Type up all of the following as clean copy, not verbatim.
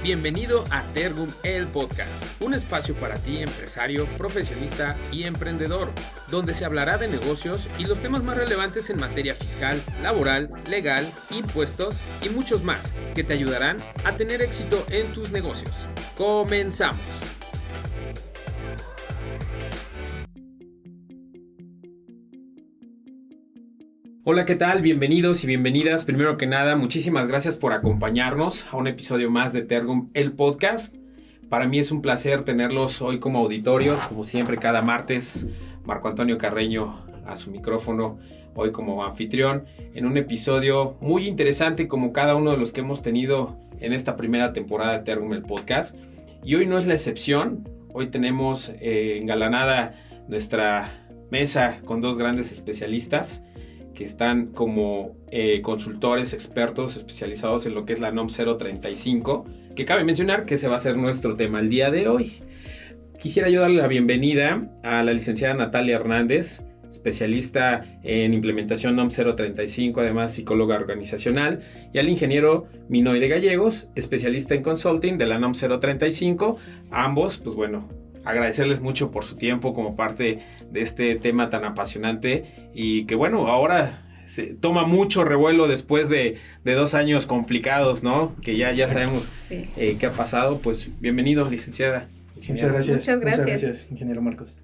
Bienvenido a Tergum, el podcast, un espacio para ti, empresario, profesionista y emprendedor, donde se hablará de negocios y los temas más relevantes en materia fiscal, laboral, legal, impuestos y muchos más, que te ayudarán a tener éxito en tus negocios. ¡Comenzamos! Hola, ¿qué tal? Bienvenidos y bienvenidas. Primero que nada, muchísimas gracias por acompañarnos a un episodio más de Tergum, el podcast. Para mí es un placer tenerlos hoy como auditorio, como siempre cada martes. Marco Antonio Carreño a su micrófono, hoy como anfitrión, en un episodio muy interesante como cada uno de los que hemos tenido en esta primera temporada de Tergum, el podcast. Y hoy no es la excepción. Hoy tenemos engalanada nuestra mesa con dos grandes especialistas que están como consultores, expertos especializados en lo que es la NOM 035, que cabe mencionar que ese va a ser nuestro tema el día de hoy. Quisiera yo darle la bienvenida a la licenciada Natalia Hernández, especialista en implementación NOM 035, además psicóloga organizacional, y al ingeniero Minoide Gallegos, especialista en consulting de la NOM 035. Ambos, pues bueno, agradecerles mucho por su tiempo como parte de este tema tan apasionante y que bueno, ahora se toma mucho revuelo después de 2 años complicados, ¿no? Que ya sabemos qué ha pasado. Pues bienvenido, licenciada. Muchas gracias, ingeniero Marcos.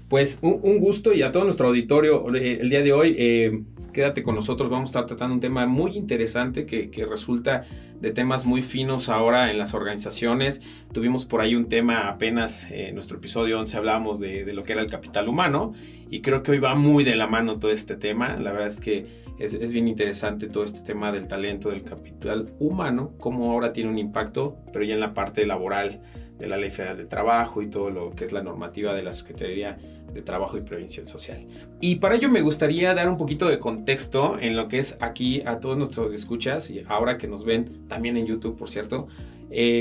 Pues un gusto, y a todo nuestro auditorio el día de hoy, quédate con nosotros. Vamos a estar tratando un tema muy interesante que resulta de temas muy finos ahora en las organizaciones. Tuvimos por ahí un tema apenas en nuestro episodio 11, hablábamos de lo que era el capital humano, y creo que hoy va muy de la mano todo este tema. La verdad es que es bien interesante todo este tema del talento, del capital humano, cómo ahora tiene un impacto, pero ya en la parte laboral de la Ley Federal de Trabajo y todo lo que es la normativa de la Secretaría de Trabajo y Previsión Social. Y para ello me gustaría dar un poquito de contexto en lo que es aquí a todos nuestros escuchas, y ahora que nos ven también en YouTube, por cierto,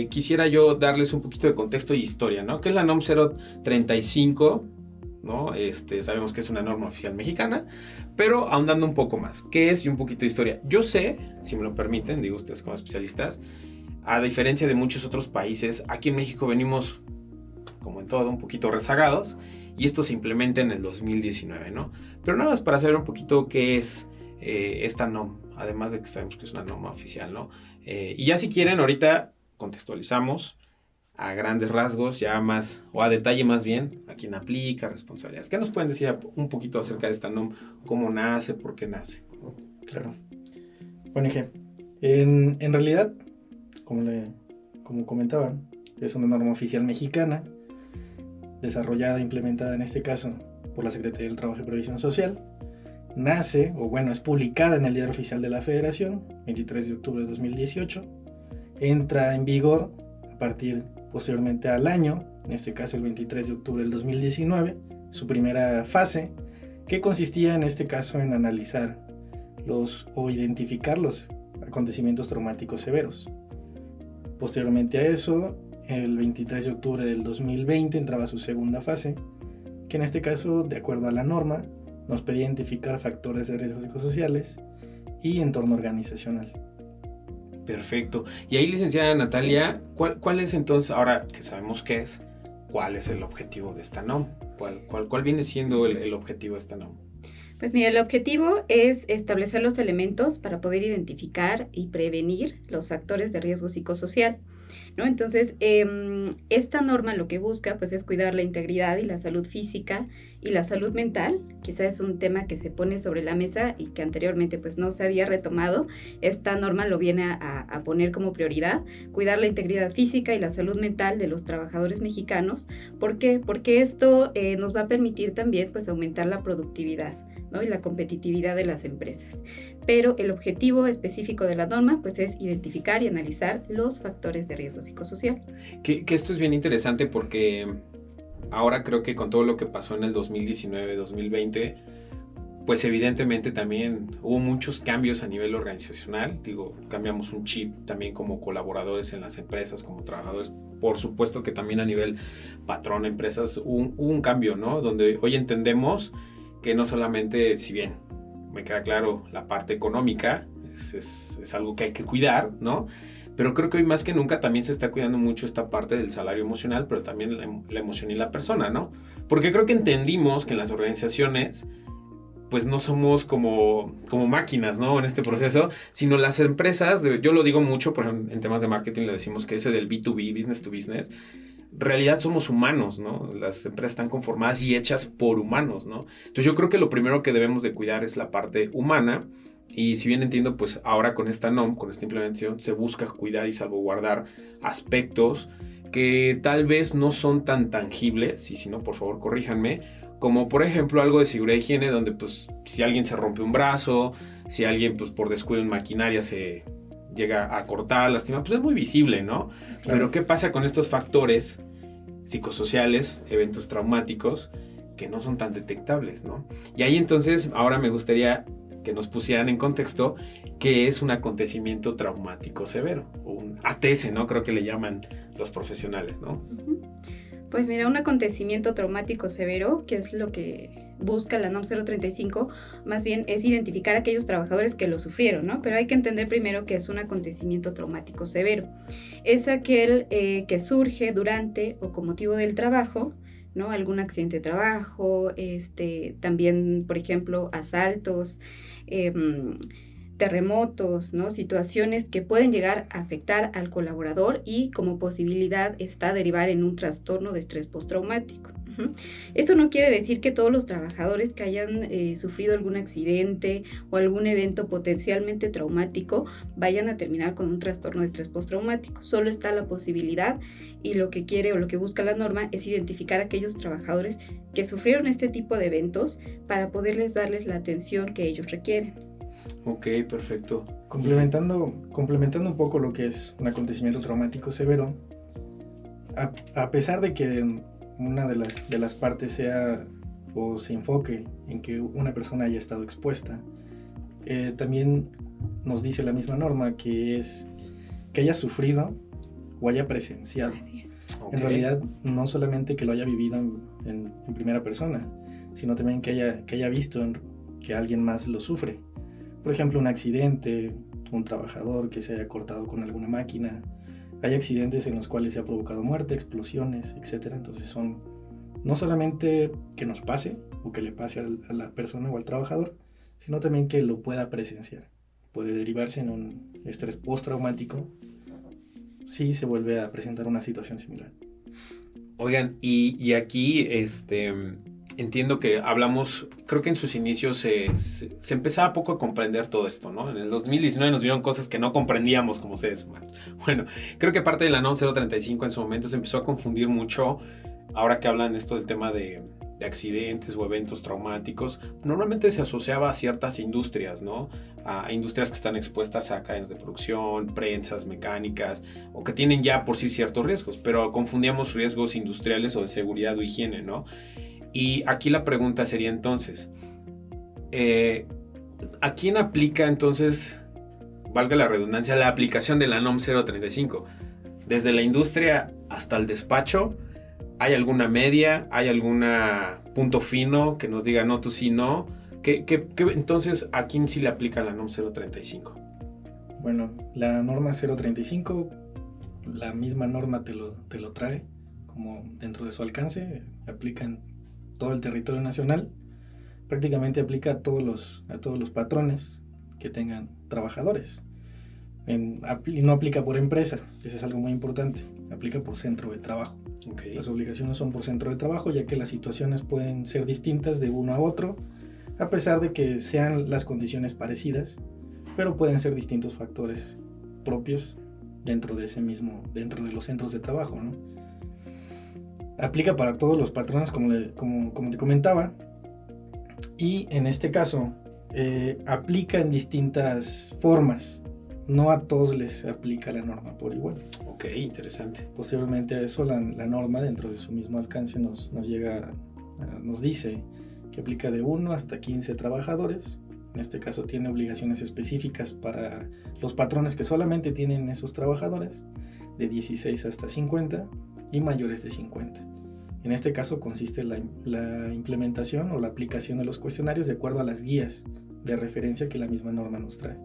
quisiera yo darles un poquito de contexto y historia, ¿no? ¿Qué es la NOM 035? ¿No? Sabemos que es una norma oficial mexicana, pero ahondando un poco más, ¿qué es? Y un poquito de historia. Yo sé, si me lo permiten, digo ustedes como especialistas, a diferencia de muchos otros países, aquí en México venimos, como en todo, un poquito rezagados, y esto se implementa en el 2019, ¿no? Pero nada más para saber un poquito qué es esta NOM, además de que sabemos que es una norma oficial, ¿no? Y ya si quieren, ahorita contextualizamos a grandes rasgos, ya más, o a detalle más bien, a quién aplica, responsabilidades. ¿Qué nos pueden decir un poquito acerca de esta NOM? ¿Cómo nace? ¿Por qué nace? Claro. Bueno, Inge, en realidad, como comentaban, es una norma oficial mexicana, desarrollada e implementada en este caso por la Secretaría del Trabajo y Previsión Social. Nace, o bueno, es publicada en el Diario Oficial de la Federación, 23 de octubre de 2018. Entra en vigor a partir posteriormente al año, en este caso el 23 de octubre del 2019, su primera fase, que consistía en este caso en analizar o identificar los acontecimientos traumáticos severos. Posteriormente a eso, el 23 de octubre del 2020 entraba su segunda fase, que en este caso, de acuerdo a la norma, nos pedía identificar factores de riesgos psicosociales y entorno organizacional. Perfecto. Y ahí, licenciada Natalia, ¿cuál es entonces, ahora que sabemos qué es, cuál es el objetivo de esta NOM? ¿Cuál viene siendo el objetivo de esta NOM? Pues mira, el objetivo es establecer los elementos para poder identificar y prevenir los factores de riesgo psicosocial, ¿no? Entonces, esta norma lo que busca pues es cuidar la integridad y la salud física y la salud mental. Quizás es un tema que se pone sobre la mesa y que anteriormente pues no se había retomado. Esta norma lo viene a poner como prioridad, cuidar la integridad física y la salud mental de los trabajadores mexicanos. ¿Por qué? Porque esto nos va a permitir también pues aumentar la productividad, ¿no? Y la competitividad de las empresas. Pero el objetivo específico de la norma pues es identificar y analizar los factores de riesgo psicosocial. Que esto es bien interesante porque ahora creo que con todo lo que pasó en el 2019-2020, pues evidentemente también hubo muchos cambios a nivel organizacional. Digo, cambiamos un chip también como colaboradores en las empresas, como trabajadores. Por supuesto que también a nivel patrón, empresas, hubo un cambio, ¿no? Donde hoy entendemos que no solamente, si bien me queda claro, la parte económica es algo que hay que cuidar, ¿no? pero creo que hoy más que nunca también se está cuidando mucho esta parte del salario emocional, pero también la emoción y la persona, ¿no? Porque creo que entendimos que en las organizaciones pues no somos como máquinas, ¿no? En este proceso, sino las empresas, yo lo digo mucho, por ejemplo, en temas de marketing le decimos que ese del B2B, business to business, en realidad somos humanos, ¿no? Las empresas están conformadas y hechas por humanos, ¿no? Entonces yo creo que lo primero que debemos de cuidar es la parte humana, y si bien entiendo, pues ahora con esta NOM, con esta implementación, se busca cuidar y salvaguardar aspectos que tal vez no son tan tangibles, y si no, por favor, corríjanme, como por ejemplo algo de seguridad e higiene, donde pues si alguien se rompe un brazo, si alguien pues por descuido en maquinaria se llega a cortar, lastima, pues es muy visible, ¿no? Sí. Pero ¿qué pasa con estos factores psicosociales, eventos traumáticos, que no son tan detectables, ¿no? Y ahí entonces ahora me gustaría que nos pusieran en contexto qué es un acontecimiento traumático severo, o un ATS, ¿no? Creo que le llaman los profesionales, ¿no? Ujú. Pues mira, un acontecimiento traumático severo, que es lo que busca la NOM 035, más bien es identificar a aquellos trabajadores que lo sufrieron, ¿no? Pero hay que entender primero que es un acontecimiento traumático severo. Es aquel que surge durante o con motivo del trabajo, ¿no? Algún accidente de trabajo, también, por ejemplo, asaltos, terremotos, ¿no? Situaciones que pueden llegar a afectar al colaborador y como posibilidad está derivar en un trastorno de estrés postraumático. Esto no quiere decir que todos los trabajadores que hayan sufrido algún accidente o algún evento potencialmente traumático vayan a terminar con un trastorno de estrés postraumático. Solo está la posibilidad, y lo que quiere o lo que busca la norma es identificar a aquellos trabajadores que sufrieron este tipo de eventos para poderles darles la atención que ellos requieren. Ok, perfecto. Complementando un poco lo que es un acontecimiento traumático severo, a pesar de que una de las partes sea o se enfoque en que una persona haya estado expuesta, también nos dice la misma norma que es que haya sufrido o haya presenciado. Así es. Okay. En realidad, no solamente que lo haya vivido en primera persona, sino también que haya visto que alguien más lo sufre. Por ejemplo, un accidente, un trabajador que se haya cortado con alguna máquina. Hay accidentes en los cuales se ha provocado muerte, explosiones, etc. Entonces son no solamente que nos pase o que le pase a la persona o al trabajador, sino también que lo pueda presenciar. Puede derivarse en un estrés postraumático si se vuelve a presentar una situación similar. Oigan, y aquí entiendo que hablamos, creo que en sus inicios se empezaba poco a comprender todo esto, ¿no? En el 2019 nos vieron cosas que no comprendíamos como seres humanos. Bueno, creo que parte de la NOM 035 en su momento se empezó a confundir mucho, ahora que hablan esto del tema de accidentes o eventos traumáticos. Normalmente se asociaba a ciertas industrias, ¿no? A industrias que están expuestas a cadenas de producción, prensas, mecánicas, o que tienen ya por sí ciertos riesgos, pero confundíamos riesgos industriales o de seguridad o higiene, ¿no? Y aquí la pregunta sería entonces, ¿a quién aplica entonces, valga la redundancia, la aplicación de la NOM 035? Desde la industria hasta el despacho, ¿hay alguna media? ¿Hay algún punto fino que nos diga no, tú sí, no? Entonces, ¿a quién sí le aplica la NOM 035? Bueno, la norma 035, la misma norma te lo trae como dentro de su alcance, aplica en todo el territorio nacional, prácticamente aplica a todos los patrones que tengan trabajadores. Y no aplica por empresa, eso es algo muy importante, aplica por centro de trabajo. Okay. Las obligaciones son por centro de trabajo, ya que las situaciones pueden ser distintas de uno a otro, a pesar de que sean las condiciones parecidas, pero pueden ser distintos factores propios dentro de los centros de trabajo, ¿no? Aplica para todos los patrones, como te comentaba, y en este caso aplica en distintas formas. No a todos les aplica la norma por igual. Ok, interesante. Posteriormente a eso, la norma, dentro de su mismo alcance, nos dice que aplica de 1 hasta 15 trabajadores. En este caso tiene obligaciones específicas para los patrones que solamente tienen esos trabajadores, de 16 hasta 50 y mayores de 50. En este caso consiste la implementación o la aplicación de los cuestionarios de acuerdo a las guías de referencia que la misma norma nos trae.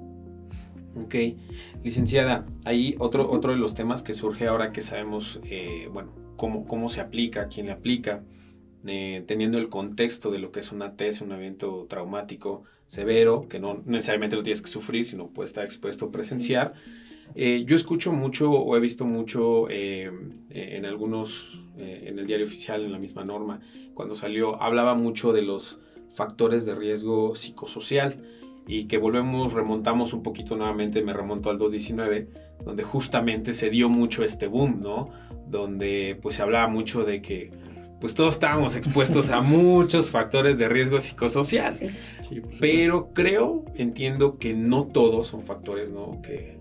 Ok, licenciada, ahí otro de los temas que surge ahora que sabemos, cómo se aplica, quién le aplica, teniendo el contexto de lo que es una TES, un evento traumático severo, que no necesariamente lo tienes que sufrir, sino puede estar expuesto a presenciar. Yo escucho mucho o he visto mucho en algunos, en el diario oficial, en la misma norma, cuando salió, hablaba mucho de los factores de riesgo psicosocial y que remontamos un poquito nuevamente, me remonto al 2019, donde justamente se dio mucho este boom, ¿no? Donde pues se hablaba mucho de que pues todos estábamos expuestos a muchos factores de riesgo psicosocial. Sí, pero entiendo que no todos son factores, ¿no? Que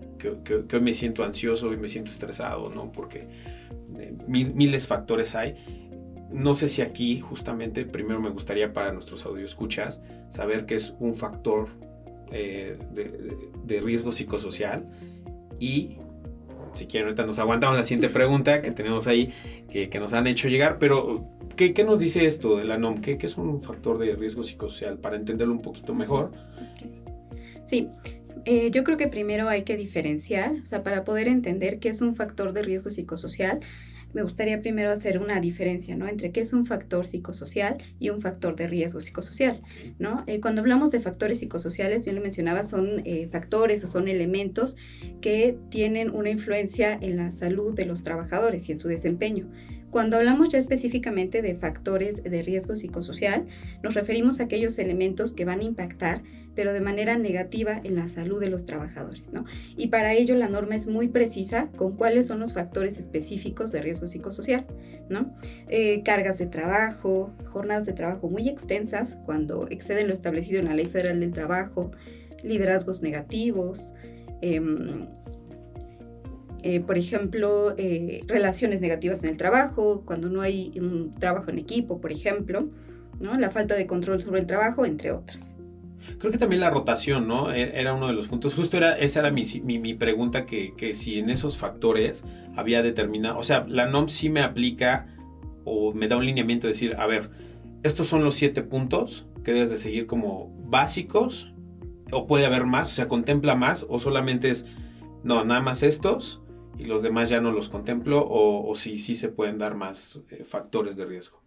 hoy me siento ansioso, hoy me siento estresado, ¿no? Porque miles de factores hay. No sé si aquí, justamente, primero me gustaría para nuestros audioescuchas saber qué es un factor de riesgo psicosocial y, si quieren, ahorita nos aguantamos la siguiente pregunta que tenemos ahí, que nos han hecho llegar, pero ¿qué nos dice esto de la NOM? ¿Qué es un factor de riesgo psicosocial? Para entenderlo un poquito mejor. Sí. Yo creo que primero hay que diferenciar, o sea, para poder entender qué es un factor de riesgo psicosocial, me gustaría primero hacer una diferencia, ¿no? Entre qué es un factor psicosocial y un factor de riesgo psicosocial, ¿no? Cuando hablamos de factores psicosociales, bien lo mencionaba, son factores o son elementos que tienen una influencia en la salud de los trabajadores y en su desempeño. Cuando hablamos ya específicamente de factores de riesgo psicosocial, nos referimos a aquellos elementos que van a impactar, pero de manera negativa en la salud de los trabajadores, ¿no? Y para ello la norma es muy precisa con cuáles son los factores específicos de riesgo psicosocial, ¿no? Cargas de trabajo, jornadas de trabajo muy extensas cuando exceden lo establecido en la Ley Federal del Trabajo, liderazgos negativos, por ejemplo, relaciones negativas en el trabajo, cuando no hay un trabajo en equipo, por ejemplo, ¿no? La falta de control sobre el trabajo, entre otras. Creo que también la rotación, ¿no? Era uno de los puntos. Justo esa era mi pregunta, que si en esos factores había determinado, o sea, la NOM sí me aplica o me da un lineamiento de decir, a ver, estos son los 7 puntos que debes de seguir como básicos, o puede haber más, o sea, contempla más, o solamente es, no, nada más estos, y los demás ya no los contemplo, o sí se pueden dar más factores de riesgo.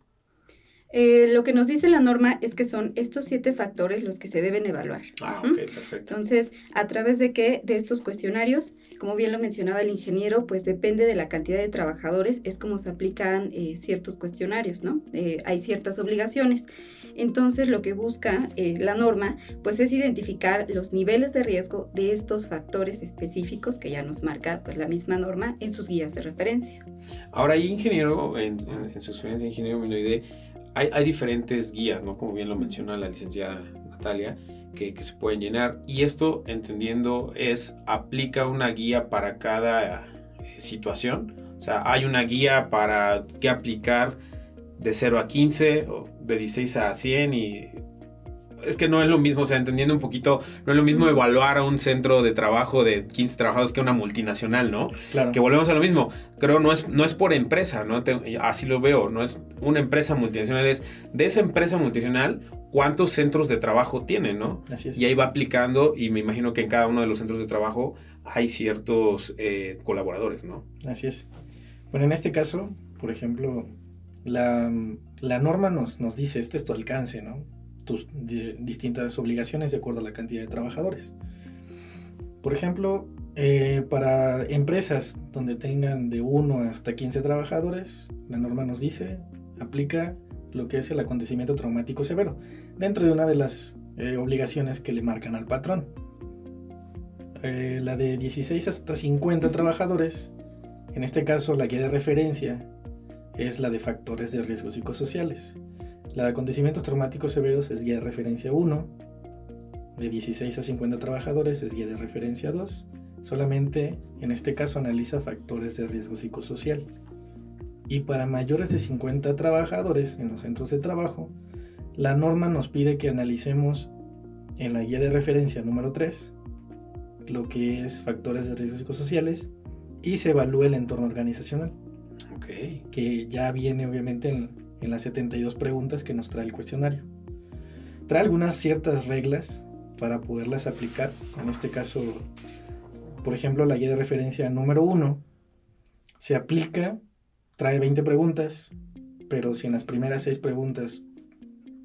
Lo que nos dice la norma es que son estos 7 factores los que se deben evaluar. Ok, perfecto. Entonces, ¿a través de qué? De estos cuestionarios, como bien lo mencionaba el ingeniero, pues depende de la cantidad de trabajadores, es como se aplican ciertos cuestionarios, ¿no? Hay ciertas obligaciones. Entonces, lo que busca la norma, pues es identificar los niveles de riesgo de estos factores específicos que ya nos marca pues la misma norma en sus guías de referencia. Ahora, ahí, ingeniero, en su experiencia de ingeniero minoide, hay diferentes guías, ¿no? Como bien lo menciona la licenciada Natalia, que se pueden llenar. Y esto, entendiendo, aplica una guía para cada situación. O sea, hay una guía para qué aplicar de 0 a 15, o de 16 a 100, y es que no es lo mismo, o sea, entendiendo un poquito, no es lo mismo evaluar a un centro de trabajo de 15 trabajadores que una multinacional, ¿no? Claro. Que volvemos a lo mismo. Creo no es por empresa, ¿no? Así lo veo, no es una empresa multinacional, es de esa empresa multinacional cuántos centros de trabajo tiene, ¿no? Así es. Y ahí va aplicando, y me imagino que en cada uno de los centros de trabajo hay ciertos colaboradores, ¿no? Así es. Bueno, en este caso, por ejemplo, la norma nos dice, este es tu alcance, ¿no? Tus distintas obligaciones de acuerdo a la cantidad de trabajadores. Por ejemplo, para empresas donde tengan de 1 hasta 15 trabajadores, la norma nos dice, aplica lo que es el acontecimiento traumático severo, dentro de una de las obligaciones que le marcan al patrón. La de 16 hasta 50 trabajadores, en este caso la guía de referencia es la de factores de riesgo psicosociales. La de acontecimientos traumáticos severos es guía de referencia 1, de 16 a 50 trabajadores es guía de referencia 2, solamente en este caso analiza factores de riesgo psicosocial. Y para mayores de 50 trabajadores en los centros de trabajo, la norma nos pide que analicemos en la guía de referencia número 3 lo que es factores de riesgo psicosociales y se evalúe el entorno organizacional. Okay. Que ya viene obviamente en las 72 preguntas que nos trae el cuestionario. Trae algunas ciertas reglas para poderlas aplicar. En este caso, Por ejemplo, la guía de referencia número 1 se aplica, trae 20 preguntas, pero si en las primeras 6 preguntas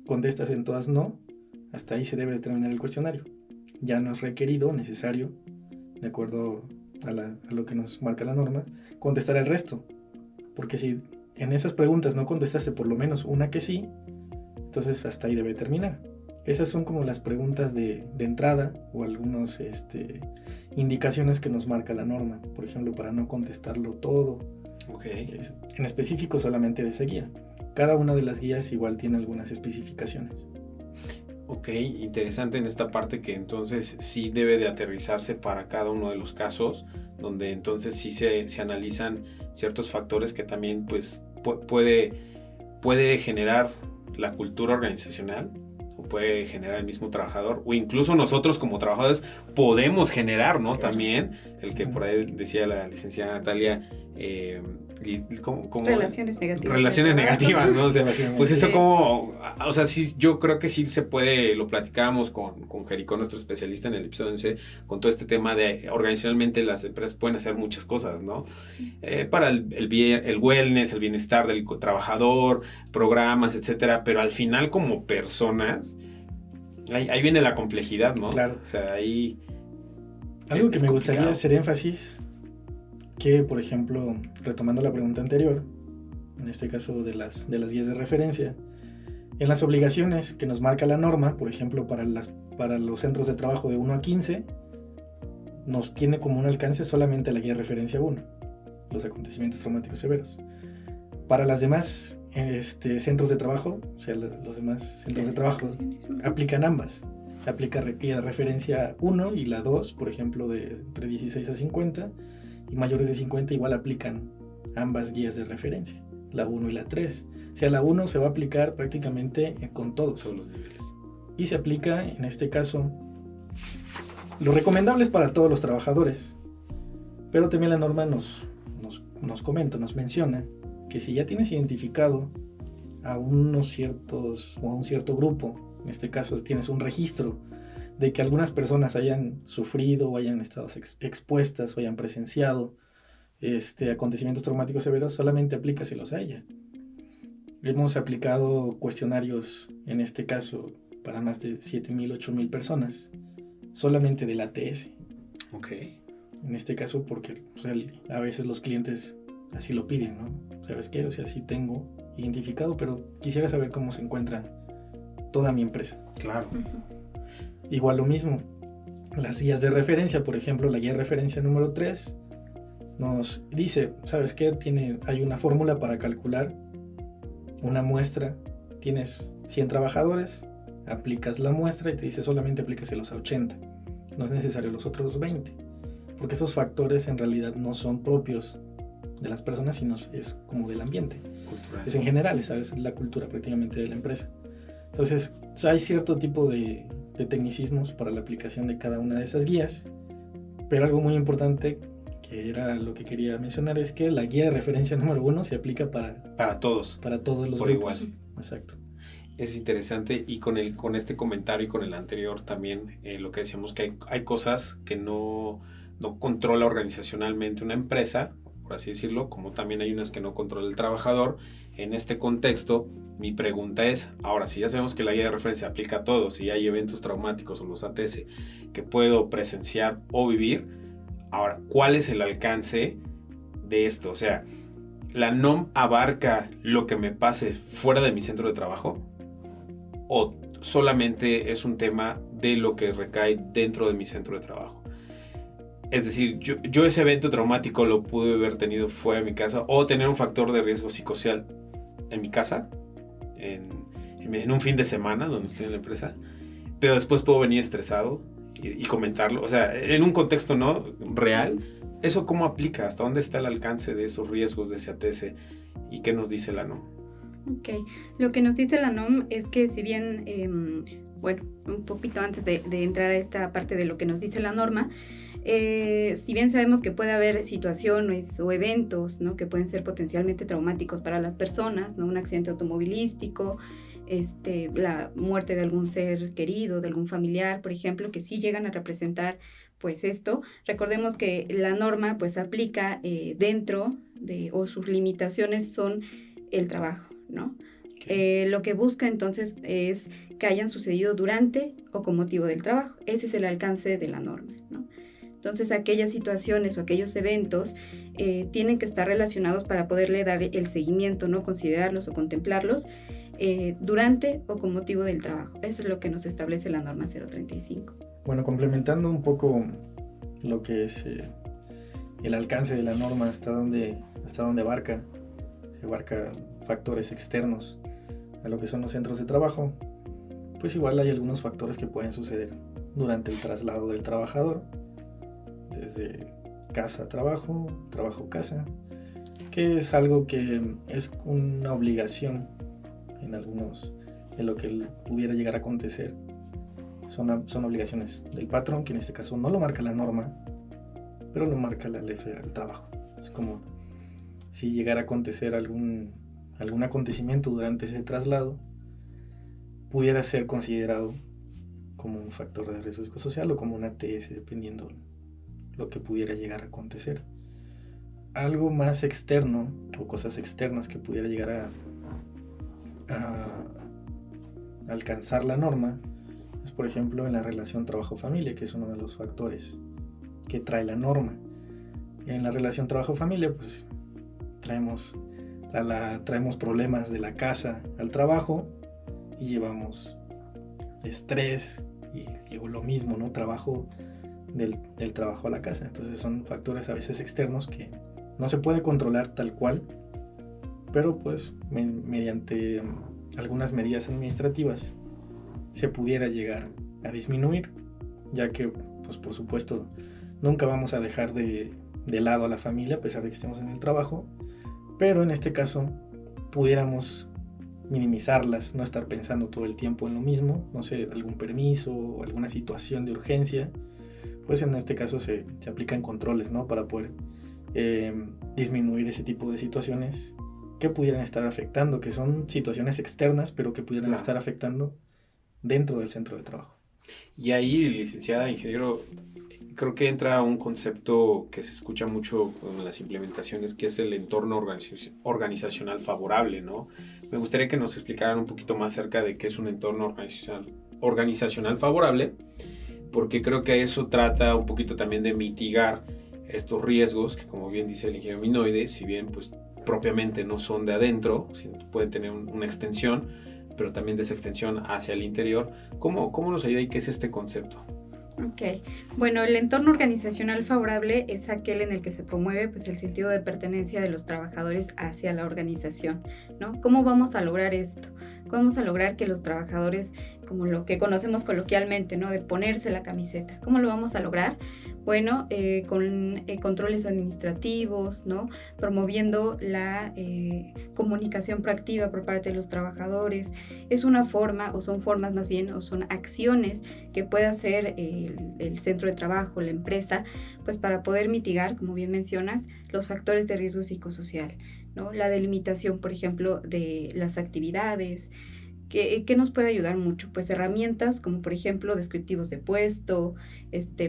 contestas en todas no, hasta ahí se debe determinar el cuestionario. Ya no es requerido, necesario, de acuerdo a lo que nos marca la norma, contestar el resto. Porque si en esas preguntas no contestaste por lo menos una que sí, entonces hasta ahí debe terminar. Esas son como las preguntas de entrada o algunas indicaciones que nos marca la norma. Por ejemplo, para no contestarlo todo. Okay. En específico solamente de esa guía. Cada una de las guías igual tiene algunas especificaciones. Ok, interesante en esta parte que entonces sí debe de aterrizarse para cada uno de los casos, donde entonces sí se analizan ciertos factores que también pues puede generar la cultura organizacional, o puede generar el mismo trabajador, o incluso nosotros como trabajadores podemos generar, ¿no? Claro. También, el que por ahí decía la licenciada Natalia, ¿cómo? Relaciones negativas. Relaciones negativas, ¿no? O sea, pues eso Sí. como, o sea, sí, yo creo que sí se puede, lo platicábamos con Jericó, nuestro especialista en el episodio 11, con todo este tema de organizacionalmente las empresas pueden hacer muchas cosas, ¿no? Sí. Para el wellness, el bienestar del trabajador, programas, etcétera, pero al final como personas, ahí viene la complejidad, ¿no? Claro. O sea, ahí... Algo que es me complicado. gustaría hacer énfasis, que por ejemplo, retomando la pregunta anterior, en este caso de las guías de referencia, en las obligaciones que nos marca la norma, por ejemplo, para los centros de trabajo de 1 a 15, nos tiene como un alcance solamente la guía de referencia 1, los acontecimientos traumáticos severos. Para las demás centros de trabajo, o sea, los demás centros de trabajo, aplican ambas. Aplica guía de referencia 1 y la 2, por ejemplo, de entre 16 a 50, y mayores de 50 igual aplican ambas guías de referencia, la 1 y la 3. O sea, la 1 se va a aplicar prácticamente con todos los niveles. Y se aplica, en este caso, lo recomendable es para todos los trabajadores, pero también la norma nos comenta, nos menciona que si ya tienes identificado a un cierto grupo, en este caso tienes un registro de que algunas personas hayan sufrido o hayan estado expuestas o hayan presenciado acontecimientos traumáticos severos, solamente aplícaselos a ella. Hemos aplicado cuestionarios, en este caso, para más de 7,000, 8,000 personas, solamente del ATS. Ok. En este caso, porque a veces los clientes así lo piden, ¿no? ¿Sabes qué? O sea, sí tengo identificado, pero quisiera saber cómo se encuentra toda mi empresa. Claro. Igual lo mismo, las guías de referencia, por ejemplo, la guía de referencia número 3 nos dice, ¿sabes qué? Hay una fórmula para calcular una muestra. Tienes 100 trabajadores, aplicas la muestra y te dice solamente aplícaselos a 80. No es necesario los otros 20, porque esos factores en realidad no son propios de las personas, sino es como del ambiente. Cultural. Es en general, ¿sabes? La cultura prácticamente de la empresa. Entonces, hay cierto tipo de tecnicismos para la aplicación de cada una de esas guías, pero algo muy importante, que era lo que quería mencionar, es que la guía de referencia número 1 se aplica para todos. Para todos los por grupos. Igual. Exacto. Es interesante, y con este comentario y con el anterior también, lo que decíamos, que hay cosas que no controla organizacionalmente una empresa, por así decirlo, como también hay unas que no controla el trabajador. En este contexto, mi pregunta es, ahora, si ya sabemos que la guía de referencia aplica a todos, si hay eventos traumáticos o los ATS que puedo presenciar o vivir, ahora, ¿cuál es el alcance de esto? O sea, ¿la NOM abarca lo que me pase fuera de mi centro de trabajo? ¿O solamente es un tema de lo que recae dentro de mi centro de trabajo? Es decir, yo ese evento traumático lo pude haber tenido fuera de mi casa, o tener un factor de riesgo psicosocial en mi casa, en un fin de semana donde estoy en la empresa, pero después puedo venir estresado y comentarlo. O sea, en un contexto no real, ¿eso cómo aplica? ¿Hasta dónde está el alcance de esos riesgos de ese ATS? ¿Y qué nos dice la NOM? Ok, lo que nos dice la NOM es que si bien, un poquito antes de entrar a esta parte de lo que nos dice la norma, si bien sabemos que puede haber situaciones o eventos, ¿no?, que pueden ser potencialmente traumáticos para las personas, ¿no?, un accidente automovilístico, la muerte de algún ser querido, de algún familiar, por ejemplo, que sí llegan a representar pues esto, recordemos que la norma pues aplica dentro de, o sus limitaciones son el trabajo, ¿no? Okay. Lo que busca entonces es que hayan sucedido durante o con motivo del trabajo. Ese es el alcance de la norma, ¿no? Entonces aquellas situaciones o aquellos eventos tienen que estar relacionados para poderle dar el seguimiento, ¿no? Considerarlos o contemplarlos durante o con motivo del trabajo. Eso es lo que nos establece la norma 035. Bueno, complementando un poco lo que es el alcance de la norma, hasta dónde abarca, se abarca factores externos a lo que son los centros de trabajo, pues igual hay algunos factores que pueden suceder durante el traslado del trabajador, desde casa a trabajo, trabajo a casa, que es algo que es una obligación en algunos de lo que pudiera llegar a acontecer. Son obligaciones del patrón, que en este caso no lo marca la norma, pero lo marca la ley federal del trabajo. Es como si llegara a acontecer algún acontecimiento durante ese traslado, pudiera ser considerado como un factor de riesgo psicosocial o como una ATS, dependiendo lo que pudiera llegar a acontecer. Algo más externo o cosas externas que pudiera llegar a alcanzar la norma es, por ejemplo, en la relación trabajo-familia, que es uno de los factores que trae la norma. En la relación trabajo-familia, pues traemos problemas de la casa al trabajo y llevamos estrés y lo mismo, ¿no? Trabajo del trabajo a la casa. Entonces son factores a veces externos que no se puede controlar tal cual, pero pues mediante algunas medidas administrativas se pudiera llegar a disminuir, ya que pues por supuesto nunca vamos a dejar de lado a la familia a pesar de que estemos en el trabajo, pero en este caso pudiéramos minimizarlas, no estar pensando todo el tiempo en lo mismo, no sé, algún permiso o alguna situación de urgencia, pues en este caso se aplican controles, ¿no? Para poder disminuir ese tipo de situaciones que pudieran estar afectando, que son situaciones externas, pero que pudieran estar afectando dentro del centro de trabajo. Y ahí, licenciada, ingeniero, creo que entra un concepto que se escucha mucho en las implementaciones, que es el entorno organizacional favorable, ¿no? Me gustaría que nos explicaran un poquito más acerca de qué es un entorno organizacional favorable, porque creo que eso trata un poquito también de mitigar estos riesgos que, como bien dice el ingeniero Minoide, si bien pues propiamente no son de adentro, pueden tener una extensión, pero también de esa extensión hacia el interior. ¿Cómo nos ayuda y qué es este concepto? Ok, bueno, el entorno organizacional favorable es aquel en el que se promueve pues, el sentido de pertenencia de los trabajadores hacia la organización, ¿no? ¿Cómo vamos a lograr esto? Vamos a lograr que los trabajadores, como lo que conocemos coloquialmente, ¿no? De ponerse la camiseta. ¿Cómo lo vamos a lograr? Bueno, con controles administrativos, ¿no? Promoviendo la comunicación proactiva por parte de los trabajadores. Es una forma, o son formas más bien, o son acciones que puede hacer el centro de trabajo, la empresa, pues para poder mitigar, como bien mencionas, los factores de riesgo psicosocial, ¿no? La delimitación, por ejemplo, de las actividades, que nos puede ayudar mucho, pues herramientas como por ejemplo descriptivos de puesto,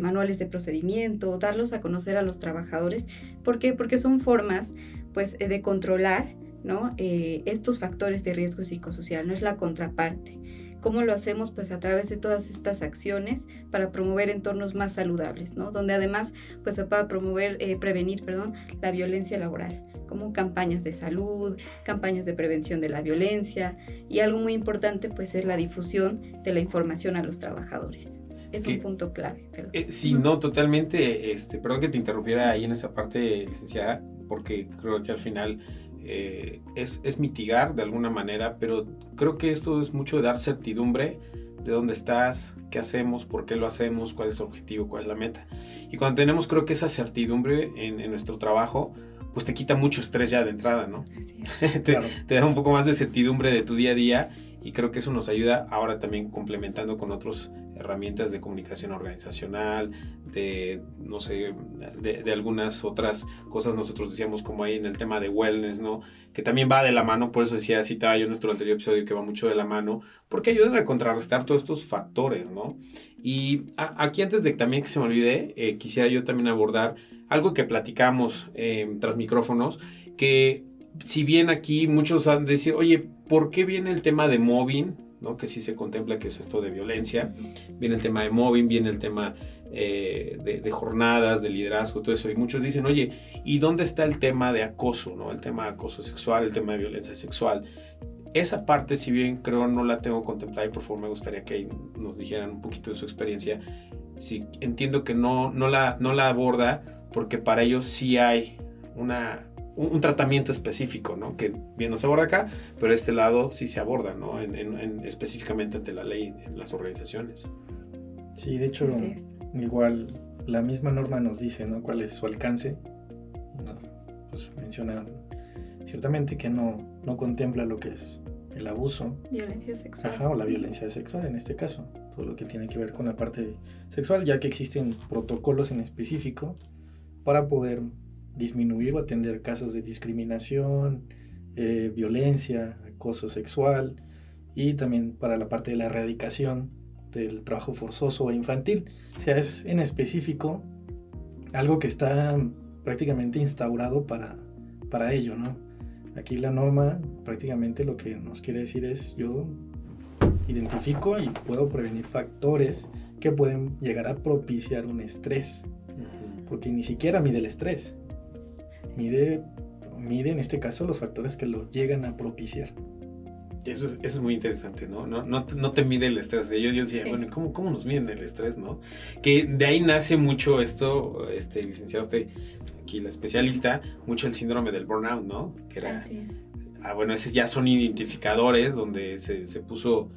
manuales de procedimiento, darlos a conocer a los trabajadores. ¿Por qué? Porque son formas pues de controlar, ¿no? Estos factores de riesgo psicosocial, no es la contraparte. ¿Cómo lo hacemos? Pues a través de todas estas acciones para promover entornos más saludables, ¿no? Donde además pues se pueda prevenir la violencia laboral, como campañas de salud, campañas de prevención de la violencia, y algo muy importante pues es la difusión de la información a los trabajadores. Es un punto clave. Sí, no, totalmente. Perdón que te interrumpiera ahí en esa parte, licenciada, porque creo que al final es mitigar de alguna manera, pero creo que esto es mucho de dar certidumbre de dónde estás, qué hacemos, por qué lo hacemos, cuál es el objetivo, cuál es la meta. Y cuando tenemos, creo que esa certidumbre en nuestro trabajo, pues te quita mucho estrés ya de entrada, ¿no? Así es. Te da un poco más de certidumbre de tu día a día y creo que eso nos ayuda ahora también complementando con otras herramientas de comunicación organizacional, de, no sé, de algunas otras cosas. Nosotros decíamos como ahí en el tema de wellness, ¿no? Que también va de la mano, por eso citaba yo en nuestro anterior episodio que va mucho de la mano, porque ayudan a contrarrestar todos estos factores, ¿no? Y aquí antes de que también que se me olvide, quisiera yo también abordar algo que platicamos tras micrófonos, que si bien aquí muchos han de decir, oye, ¿por qué viene el tema de mobbing? ¿No? Que sí se contempla que es esto de violencia, viene el tema de mobbing, viene el tema de jornadas, de liderazgo, todo eso, y muchos dicen, oye, ¿y dónde está el tema de acoso, ¿no? El tema de acoso sexual, el tema de violencia sexual. Esa parte, si bien creo no la tengo contemplada, y por favor me gustaría que nos dijeran un poquito de su experiencia. Sí, entiendo que no la aborda, porque para ellos sí hay un tratamiento específico, ¿no? Que bien no se aborda acá, pero este lado sí se aborda, ¿no? Específicamente ante la ley en las organizaciones. Sí, de hecho, igual la misma norma nos dice, ¿no? Cuál es su alcance. No, pues menciona ciertamente que no contempla lo que es el abuso. Violencia sexual. Ajá, o la violencia sexual en este caso. Todo lo que tiene que ver con la parte sexual, ya que existen protocolos en específico para poder disminuir o atender casos de discriminación, violencia, acoso sexual, y también para la parte de la erradicación del trabajo forzoso o infantil. O sea, es en específico algo que está prácticamente instaurado para ello, ¿no? Aquí la norma prácticamente lo que nos quiere decir es, yo identifico y puedo prevenir factores que pueden llegar a propiciar un estrés, porque ni siquiera mide el estrés, mide en este caso los factores que lo llegan a propiciar. Eso es muy interesante, ¿no? No te mide el estrés. Yo decía, sí. Bueno, ¿cómo nos miden el estrés, no? Que de ahí nace mucho esto, licenciado aquí la especialista, mucho el síndrome del burnout, ¿no? Que era, así es. Bueno, esos ya son identificadores donde se puso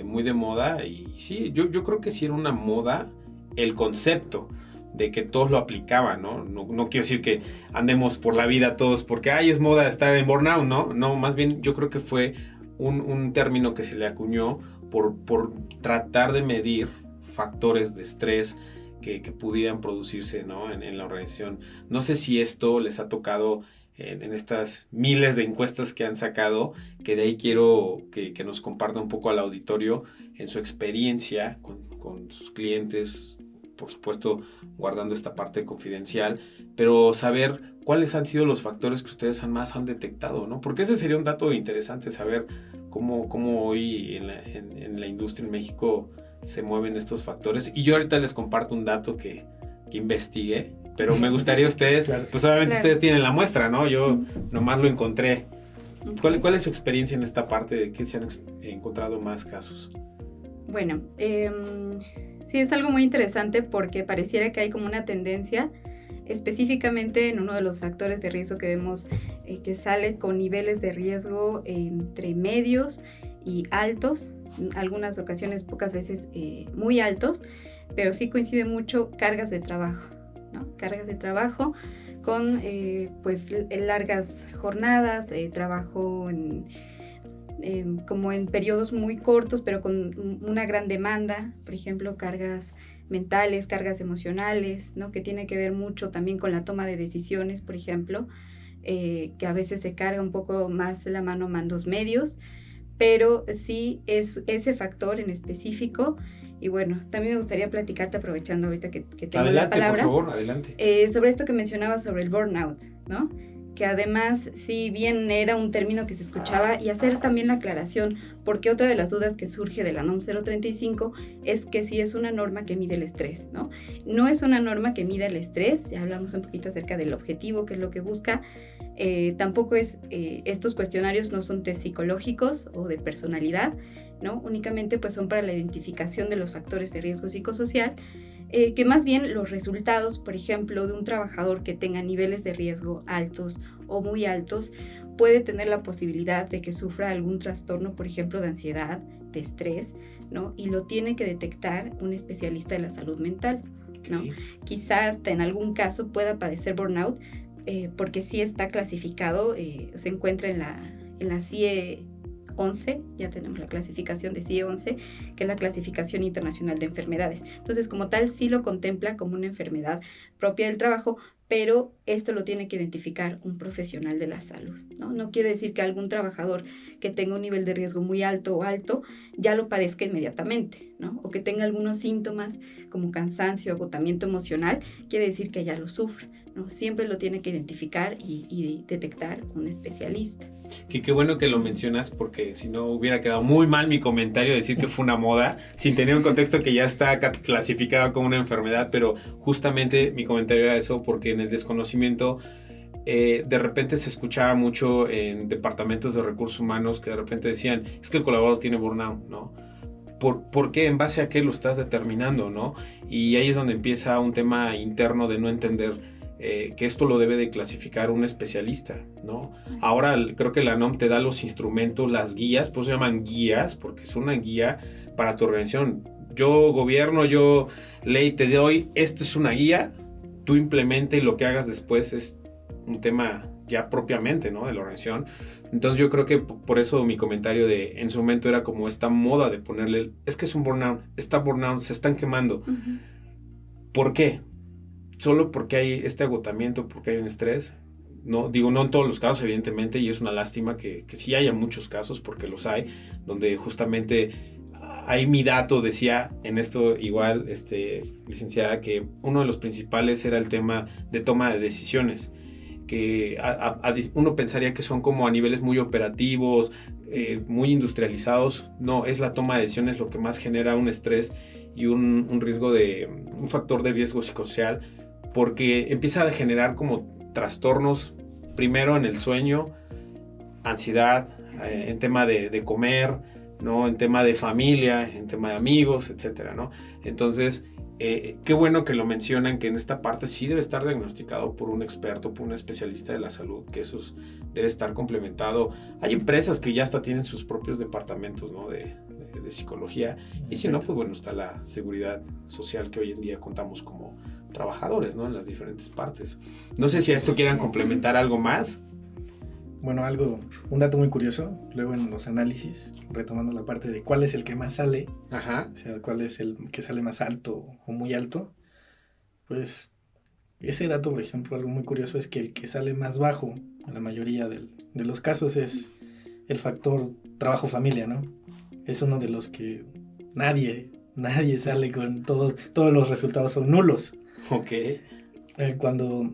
muy de moda, y sí, yo creo que sí era una moda el concepto de que todos lo aplicaban, ¿no? No quiero decir que andemos por la vida todos porque, es moda estar en burnout, ¿no? No, más bien yo creo que fue un término que se le acuñó por tratar de medir factores de estrés que pudieran producirse, ¿no? en la organización. No sé si esto les ha tocado en estas miles de encuestas que han sacado, que de ahí quiero que nos comparta un poco al auditorio en su experiencia con sus clientes, por supuesto guardando esta parte confidencial, pero saber cuáles han sido los factores que ustedes más han detectado, ¿no? Porque ese sería un dato interesante, saber cómo hoy en la industria en México se mueven estos factores. Y yo ahorita les comparto un dato que investigué, pero me gustaría ustedes, claro. Pues obviamente ustedes tienen la muestra, ¿no? Yo nomás lo encontré. ¿Cuál es su experiencia en esta parte de que se han encontrado más casos? Bueno, sí es algo muy interesante porque pareciera que hay como una tendencia, específicamente en uno de los factores de riesgo que vemos que sale con niveles de riesgo entre medios y altos, en algunas ocasiones, pocas veces muy altos, pero sí coincide mucho cargas de trabajo, ¿no? Cargas de trabajo con pues largas jornadas, trabajo como en periodos muy cortos, pero con una gran demanda, por ejemplo, cargas mentales, cargas emocionales, ¿no? Que tiene que ver mucho también con la toma de decisiones, por ejemplo, que a veces se carga un poco más la mano a mandos medios, pero sí es ese factor en específico. Y bueno, también me gustaría platicarte, aprovechando ahorita que tengo la palabra. Por favor, adelante. Sobre esto que mencionabas sobre el burnout, ¿no? Que además, si bien era un término que se escuchaba, y hacer también la aclaración, porque otra de las dudas que surge de la NOM 035 es que sí es una norma que mide el estrés, ¿no? No es una norma que mide el estrés, ya hablamos un poquito acerca del objetivo, que es lo que busca. Tampoco estos cuestionarios no son test psicológicos o de personalidad, ¿no? Únicamente pues son para la identificación de los factores de riesgo psicosocial, que más bien los resultados, por ejemplo, de un trabajador que tenga niveles de riesgo altos o muy altos, puede tener la posibilidad de que sufra algún trastorno, por ejemplo, de ansiedad, de estrés, ¿no? Y lo tiene que detectar un especialista de la salud mental, ¿no? Okay. Quizás hasta en algún caso pueda padecer burnout, porque sí está clasificado, se encuentra en la CIE 11, ya tenemos la clasificación de CIE 11, que es la clasificación internacional de enfermedades. Entonces, como tal, sí lo contempla como una enfermedad propia del trabajo, pero esto lo tiene que identificar un profesional de la salud, ¿no? No quiere decir que algún trabajador que tenga un nivel de riesgo muy alto o alto ya lo padezca inmediatamente, ¿no? O que tenga algunos síntomas como cansancio, agotamiento emocional, quiere decir que ya lo sufre, ¿no? Siempre lo tiene que identificar y detectar un especialista. Qué bueno que lo mencionas, porque si no hubiera quedado muy mal mi comentario decir que fue una moda, sin tener un contexto que ya está clasificado como una enfermedad, pero justamente mi comentario era eso, porque en el desconocimiento de repente se escuchaba mucho en departamentos de recursos humanos que de repente decían, es que el colaborador tiene burnout, ¿no? ¿Por qué? ¿En base a qué lo estás determinando, no? Y ahí es donde empieza un tema interno de no entender que esto lo debe de clasificar un especialista, ¿no? Ahora creo que la NOM te da los instrumentos, las guías, pues se llaman guías, porque es una guía para tu organización. Yo gobierno, yo ley te doy, esto es una guía, tú implementa y lo que hagas después es un tema ya propiamente, ¿no? De la organización. Entonces yo creo que por eso mi comentario de en su momento era como esta moda de ponerle, es que es un burnout, está burnout, se están quemando. Uh-huh. ¿Por qué? Solo porque hay este agotamiento, porque hay un estrés. No, digo, no en todos los casos, evidentemente, y es una lástima que sí haya muchos casos, porque los hay, donde justamente ahí mi dato decía en esto igual, licenciada, que uno de los principales era el tema de toma de decisiones, que uno pensaría que son como a niveles muy operativos, muy industrializados. No, es la toma de decisiones lo que más genera un estrés y un riesgo un factor de riesgo psicosocial, porque empieza a generar como trastornos, primero en el sueño, ansiedad, en tema de comer, ¿no? En tema de familia, en tema de amigos, etcétera, ¿no? Entonces, qué bueno que lo mencionan, que en esta parte sí debe estar diagnosticado por un experto, por un especialista de la salud, que eso debe estar complementado. Hay empresas que ya hasta tienen sus propios departamentos, ¿no? de psicología, y si no, pues bueno, está la seguridad social que hoy en día contamos como trabajadores, ¿no? En las diferentes partes. No sé si a esto quieran complementar algo más. Bueno, un dato muy curioso, luego en los análisis, retomando la parte de cuál es el que más sale, Ajá. o sea, cuál es el que sale más alto o muy alto, pues ese dato, por ejemplo, algo muy curioso es que el que sale más bajo, en la mayoría de los casos, es el factor trabajo-familia, ¿no? Es uno de los que nadie sale con todos los resultados son nulos. Ok. Cuando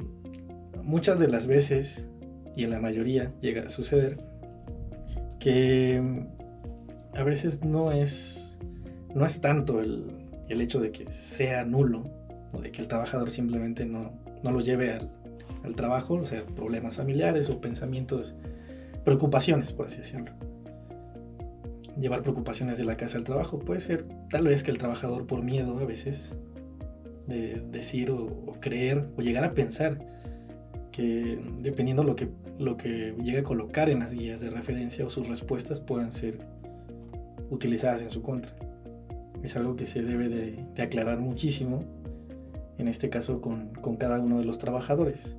muchas de las veces, y en la mayoría llega a suceder, que a veces no es tanto el hecho de que sea nulo o de que el trabajador simplemente no lo lleve al trabajo, o sea, problemas familiares o pensamientos, preocupaciones, por así decirlo. Llevar preocupaciones de la casa al trabajo puede ser tal vez que el trabajador, por miedo a veces de decir o creer o llegar a pensar que dependiendo lo que llegue a colocar en las guías de referencia o sus respuestas puedan ser utilizadas en su contra. Es algo que se debe de aclarar muchísimo, en este caso con cada uno de los trabajadores.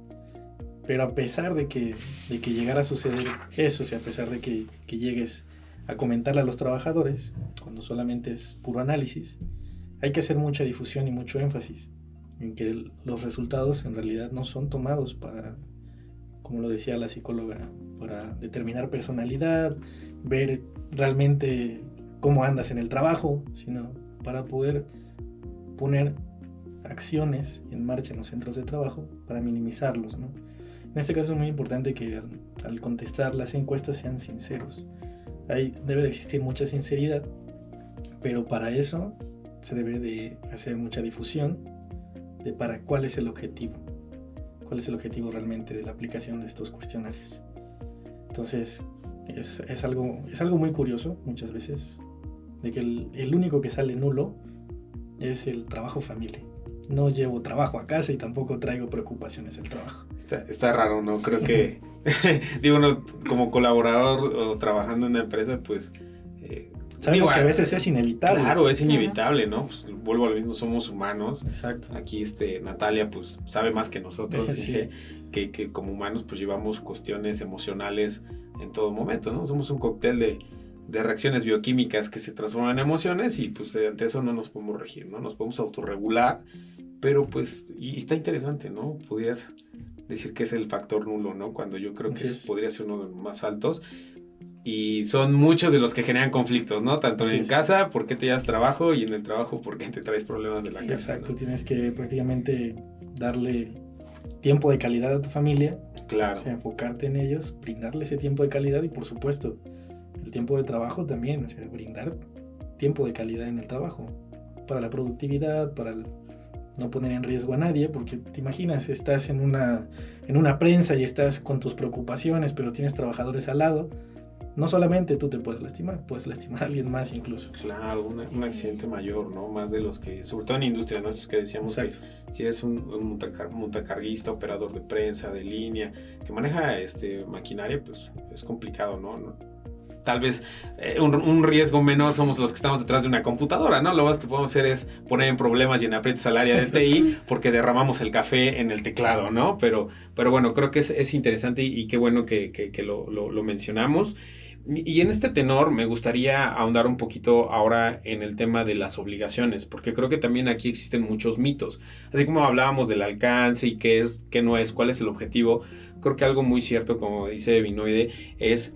Pero a pesar de que llegara a suceder eso, o sea, a pesar de que llegues a comentarle a los trabajadores, cuando solamente es puro análisis, hay que hacer mucha difusión y mucho énfasis en que los resultados en realidad no son tomados para, como lo decía la psicóloga, para determinar personalidad, ver realmente cómo andas en el trabajo, sino para poder poner acciones en marcha en los centros de trabajo para minimizarlos, ¿no? En este caso es muy importante que al contestar las encuestas sean sinceros. Ahí debe de existir mucha sinceridad, pero para eso se debe de hacer mucha difusión de para cuál es el objetivo realmente de la aplicación de estos cuestionarios. Entonces es algo muy curioso muchas veces, de que el único que sale nulo es el trabajo familia. No llevo trabajo a casa y tampoco traigo preocupaciones al trabajo. Está raro, ¿no? Creo que, digo, uno como colaborador o trabajando en una empresa, pues... sabemos que a veces es inevitable. Claro, es inevitable, ¿no? Pues, vuelvo a lo mismo, somos humanos. Exacto. Aquí Natalia, pues, sabe más que nosotros, sí. que como humanos, pues, llevamos cuestiones emocionales en todo momento, ¿no? Somos un cóctel de reacciones bioquímicas que se transforman en emociones y pues ante eso no nos podemos regir, ¿no? Nos podemos autorregular, pero pues, y está interesante, ¿no? Podrías decir que es el factor nulo, ¿no? Cuando yo creo que podría ser uno de los más altos. Y son muchos de los que generan conflictos, ¿no? Tanto en casa, ¿por qué te llevas trabajo? Y en el trabajo, ¿por qué te traes problemas de la casa? Exacto, ¿no? Tienes que prácticamente darle tiempo de calidad a tu familia. Claro. O sea, enfocarte en ellos, brindarle ese tiempo de calidad y, por supuesto, el tiempo de trabajo también. O sea, brindar tiempo de calidad en el trabajo. Para la productividad, para no poner en riesgo a nadie, porque te imaginas, estás en una prensa y estás con tus preocupaciones, pero tienes trabajadores al lado. No solamente tú te puedes lastimar a alguien más incluso. Claro, un accidente mayor, ¿no? Más de los que, sobre todo en industria, ¿no? Estos que decíamos. Exacto. Que si eres un montacarguista, operador de prensa, de línea, que maneja maquinaria, pues es complicado, ¿no? Tal vez un riesgo menor somos los que estamos detrás de una computadora, ¿no? Lo más que podemos hacer es poner en problemas y en aprietos al área de TI porque derramamos el café en el teclado, ¿no? Pero bueno, creo que es interesante y qué bueno que lo mencionamos. Y en este tenor me gustaría ahondar un poquito ahora en el tema de las obligaciones, porque creo que también aquí existen muchos mitos. Así como hablábamos del alcance y qué es, qué no es, cuál es el objetivo, creo que algo muy cierto, como dice Vinoide, es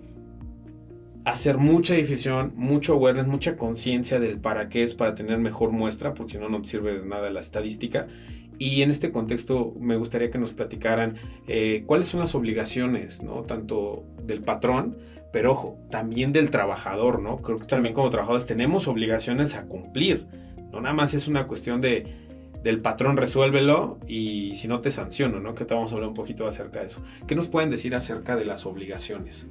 hacer mucha difusión, mucho awareness, mucha conciencia del para qué es, para tener mejor muestra, porque si no, no te sirve de nada la estadística. Y en este contexto me gustaría que nos platicaran cuáles son las obligaciones, ¿no? Tanto del patrón, pero ojo, también del trabajador, ¿no? Creo que también como trabajadores tenemos obligaciones a cumplir. No nada más es una cuestión del patrón, resuélvelo y si no te sanciono, ¿no? Que te vamos a hablar un poquito acerca de eso. ¿Qué nos pueden decir acerca de las obligaciones?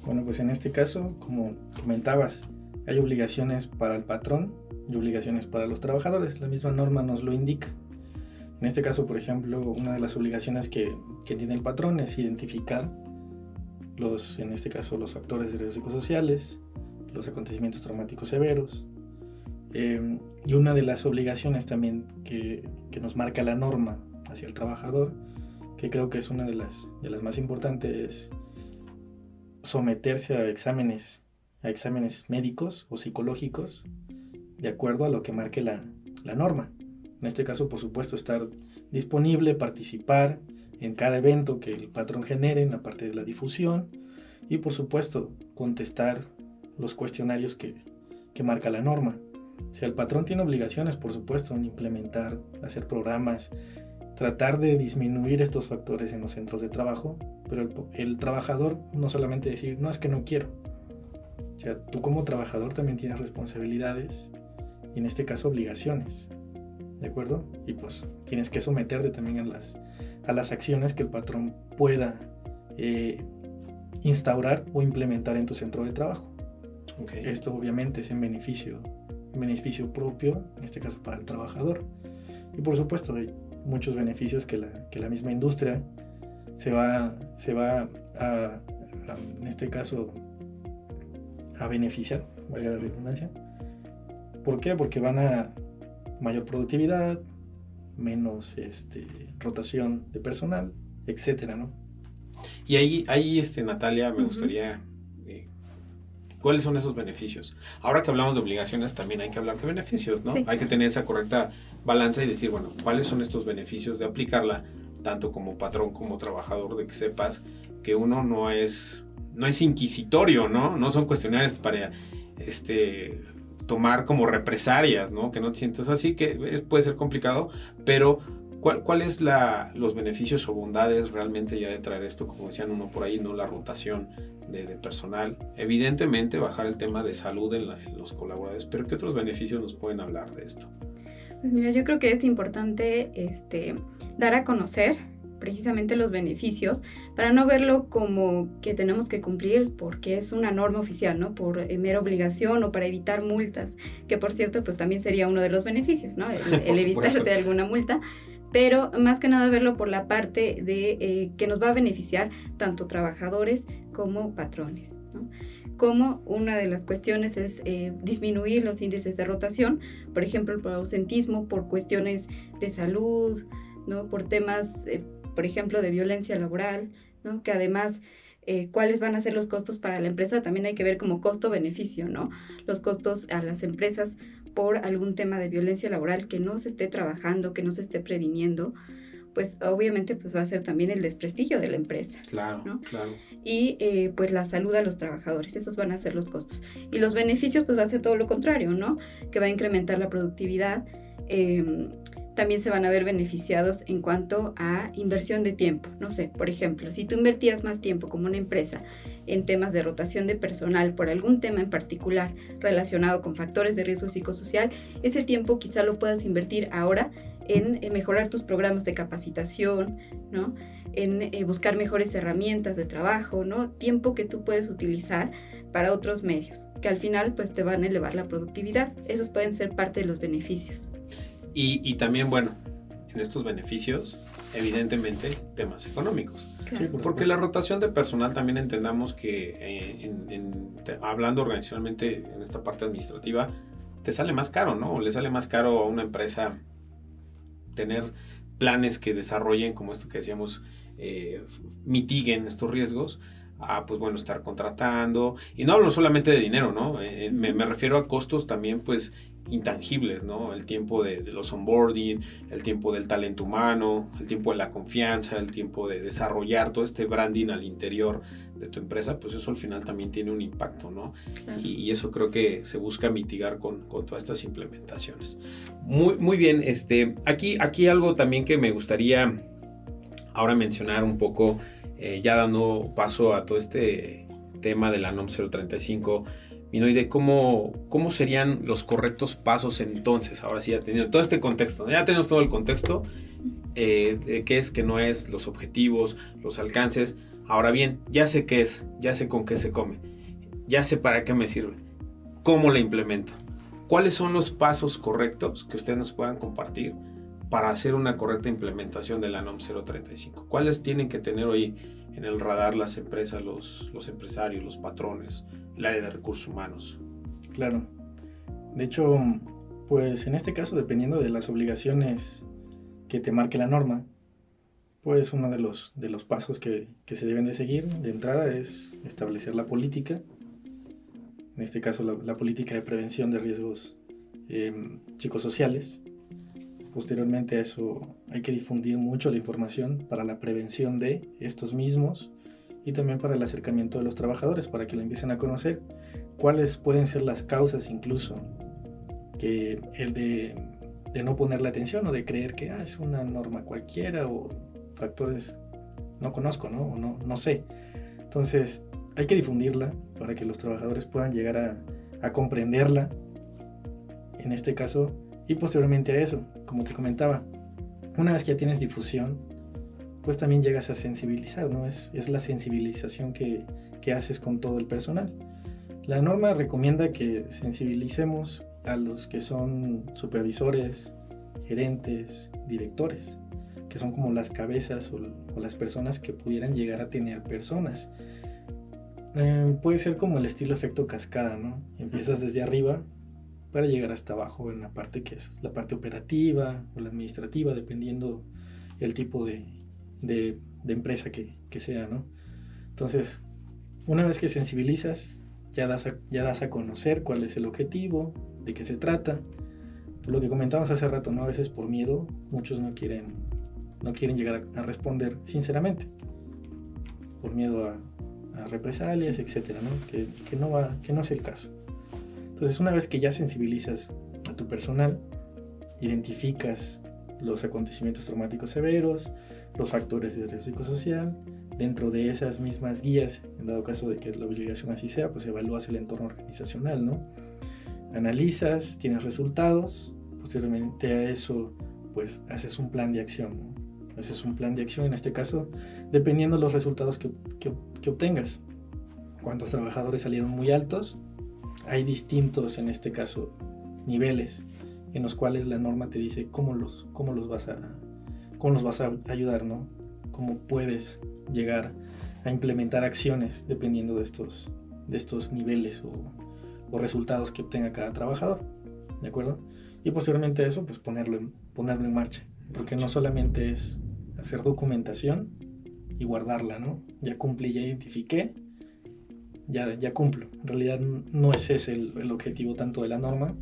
Bueno, pues en este caso, como comentabas, hay obligaciones para el patrón y obligaciones para los trabajadores. La misma norma nos lo indica. En este caso, por ejemplo, una de las obligaciones que tiene el patrón es identificar en este caso, los factores de riesgo psicosociales, los acontecimientos traumáticos severos. Y una de las obligaciones también que nos marca la norma hacia el trabajador, que creo que es una de las más importantes, es someterse a exámenes médicos o psicológicos de acuerdo a lo que marque la norma. En este caso, por supuesto, estar disponible, participar en cada evento que el patrón genere en la parte de la difusión y, por supuesto, contestar los cuestionarios que marca la norma. O sea, el patrón tiene obligaciones, por supuesto, en implementar, hacer programas, tratar de disminuir estos factores en los centros de trabajo, pero el trabajador no solamente decir, no, es que no quiero. O sea, tú como trabajador también tienes responsabilidades y en este caso obligaciones, ¿de acuerdo? Y pues tienes que someterte también a las acciones que el patrón pueda instaurar o implementar en tu centro de trabajo. Okay. Esto obviamente es en beneficio propio, en este caso para el trabajador. Y por supuesto hay muchos beneficios que la misma industria se va a en este caso a beneficiar, valga la redundancia. ¿Por qué? Porque van a mayor productividad, menos rotación de personal, etcétera, ¿no? Y ahí Natalia, me gustaría ¿cuáles son esos beneficios? Ahora que hablamos de obligaciones, también hay que hablar de beneficios, ¿no? Sí. Hay que tener esa correcta balanza y decir, bueno, ¿cuáles son estos beneficios de aplicarla, tanto como patrón como trabajador, de que sepas que uno no es inquisitorio, ¿no? No son cuestionarios para tomar como represalias, ¿no? Que no te sientas así, que puede ser complicado, pero ¿cuáles los beneficios o bondades realmente ya de traer esto? Como decían uno por ahí, ¿no? La rotación de personal. Evidentemente bajar el tema de salud en los colaboradores, pero ¿qué otros beneficios nos pueden hablar de esto? Pues mira, yo creo que es importante dar a conocer precisamente los beneficios para no verlo como que tenemos que cumplir porque es una norma oficial, ¿no? Por mera obligación o para evitar multas, que por cierto pues también sería uno de los beneficios, ¿no? El evitarte alguna multa, pero más que nada verlo por la parte de que nos va a beneficiar tanto trabajadores como patrones, ¿no? Como una de las cuestiones es disminuir los índices de rotación, por ejemplo, por ausentismo, por cuestiones de salud, ¿no? Por temas, por ejemplo, de violencia laboral, ¿no? Que además cuáles van a ser los costos para la empresa. También hay que ver como costo-beneficio, ¿no? Los costos a las empresas por algún tema de violencia laboral que no se esté trabajando, que no se esté previniendo, pues obviamente pues va a ser también el desprestigio de la empresa. Claro, ¿no? claro. Y pues la salud a los trabajadores, esos van a ser los costos. Y los beneficios pues va a ser todo lo contrario, ¿no? Que va a incrementar la productividad. También se van a ver beneficiados en cuanto a inversión de tiempo. No sé, por ejemplo, si tú invertías más tiempo como una empresa en temas de rotación de personal por algún tema en particular relacionado con factores de riesgo psicosocial, ese tiempo quizá lo puedas invertir ahora en mejorar tus programas de capacitación, ¿no? En buscar mejores herramientas de trabajo, ¿no? Tiempo que tú puedes utilizar para otros medios, que al final pues te van a elevar la productividad. Esos pueden ser parte de los beneficios. Y también, bueno, en estos beneficios, evidentemente, temas económicos. Claro. Sí, Porque la rotación de personal también entendamos que, hablando organizacionalmente en esta parte administrativa, te sale más caro, ¿no? O le sale más caro a una empresa tener planes que desarrollen, como esto que decíamos, mitiguen estos riesgos, pues bueno, estar contratando. Y no hablo solamente de dinero, ¿no? Me refiero a costos también, pues, intangibles, ¿no? El tiempo de los onboarding, el tiempo del talento humano, el tiempo de la confianza, el tiempo de desarrollar todo este branding al interior de tu empresa, pues eso al final también tiene un impacto, ¿no? Claro. Y eso creo que se busca mitigar con todas estas implementaciones. Muy bien, aquí algo también que me gustaría ahora mencionar un poco, ya dando paso a todo este tema de la NOM 035, Minoide, ¿cómo serían los correctos pasos entonces? Ahora sí, ya teniendo todo este contexto, ¿no? Ya tenemos todo el contexto de qué es, qué no es, los objetivos, los alcances. Ahora bien, ya sé qué es, ya sé con qué se come, ya sé para qué me sirve, cómo la implemento. ¿Cuáles son los pasos correctos que ustedes nos puedan compartir para hacer una correcta implementación de la NOM 035? ¿Cuáles tienen que tener hoy en el radar las empresas, los empresarios, los patrones, el área de recursos humanos? Claro. De hecho, pues en este caso, dependiendo de las obligaciones que te marque la norma, pues uno de los pasos que se deben de seguir de entrada es establecer la política. En este caso, la política de prevención de riesgos psicosociales. Posteriormente a eso hay que difundir mucho la información para la prevención de estos mismos y también para el acercamiento de los trabajadores, para que lo empiecen a conocer cuáles pueden ser las causas incluso que el de no ponerle atención o de creer que es una norma cualquiera o factores no conozco, ¿no? O no sé. Entonces hay que difundirla para que los trabajadores puedan llegar a comprenderla en este caso. Y posteriormente a eso, como te comentaba, una vez que ya tienes difusión, pues también llegas a sensibilizar, ¿no? Es la sensibilización que haces con todo el personal. La norma recomienda que sensibilicemos a los que son supervisores, gerentes, directores, que son como las cabezas o las personas que pudieran llegar a tener personas. Puede ser como el estilo efecto cascada, ¿no? Empiezas desde arriba para llegar hasta abajo en la parte que es la parte operativa o la administrativa, dependiendo el tipo de empresa que sea, ¿no? Entonces, una vez que sensibilizas, ya das a conocer cuál es el objetivo, de qué se trata. Por lo que comentábamos hace rato, ¿no? A veces por miedo, muchos no quieren llegar a responder sinceramente, por miedo a represalias, etcétera, ¿no? Que no es el caso. Entonces, una vez que ya sensibilizas a tu personal, identificas los acontecimientos traumáticos severos, los factores de riesgo psicosocial, dentro de esas mismas guías, en dado caso de que la obligación así sea, pues evalúas el entorno organizacional, ¿no? Analizas, tienes resultados, posteriormente a eso, pues haces un plan de acción, ¿no? Haces un plan de acción, en este caso, dependiendo de los resultados que obtengas. ¿Cuántos trabajadores salieron muy altos? Hay distintos, en este caso, niveles en los cuales la norma te dice cómo los vas a ayudar, ¿no? Cómo puedes llegar a implementar acciones dependiendo de estos niveles o resultados que obtenga cada trabajador, ¿de acuerdo? Y posteriormente a eso, pues ponerlo en marcha, porque no solamente es hacer documentación, y guardarla, ¿no? Ya cumplí, ya identifiqué, ya cumplo. En realidad no es ese el objetivo tanto de la norma,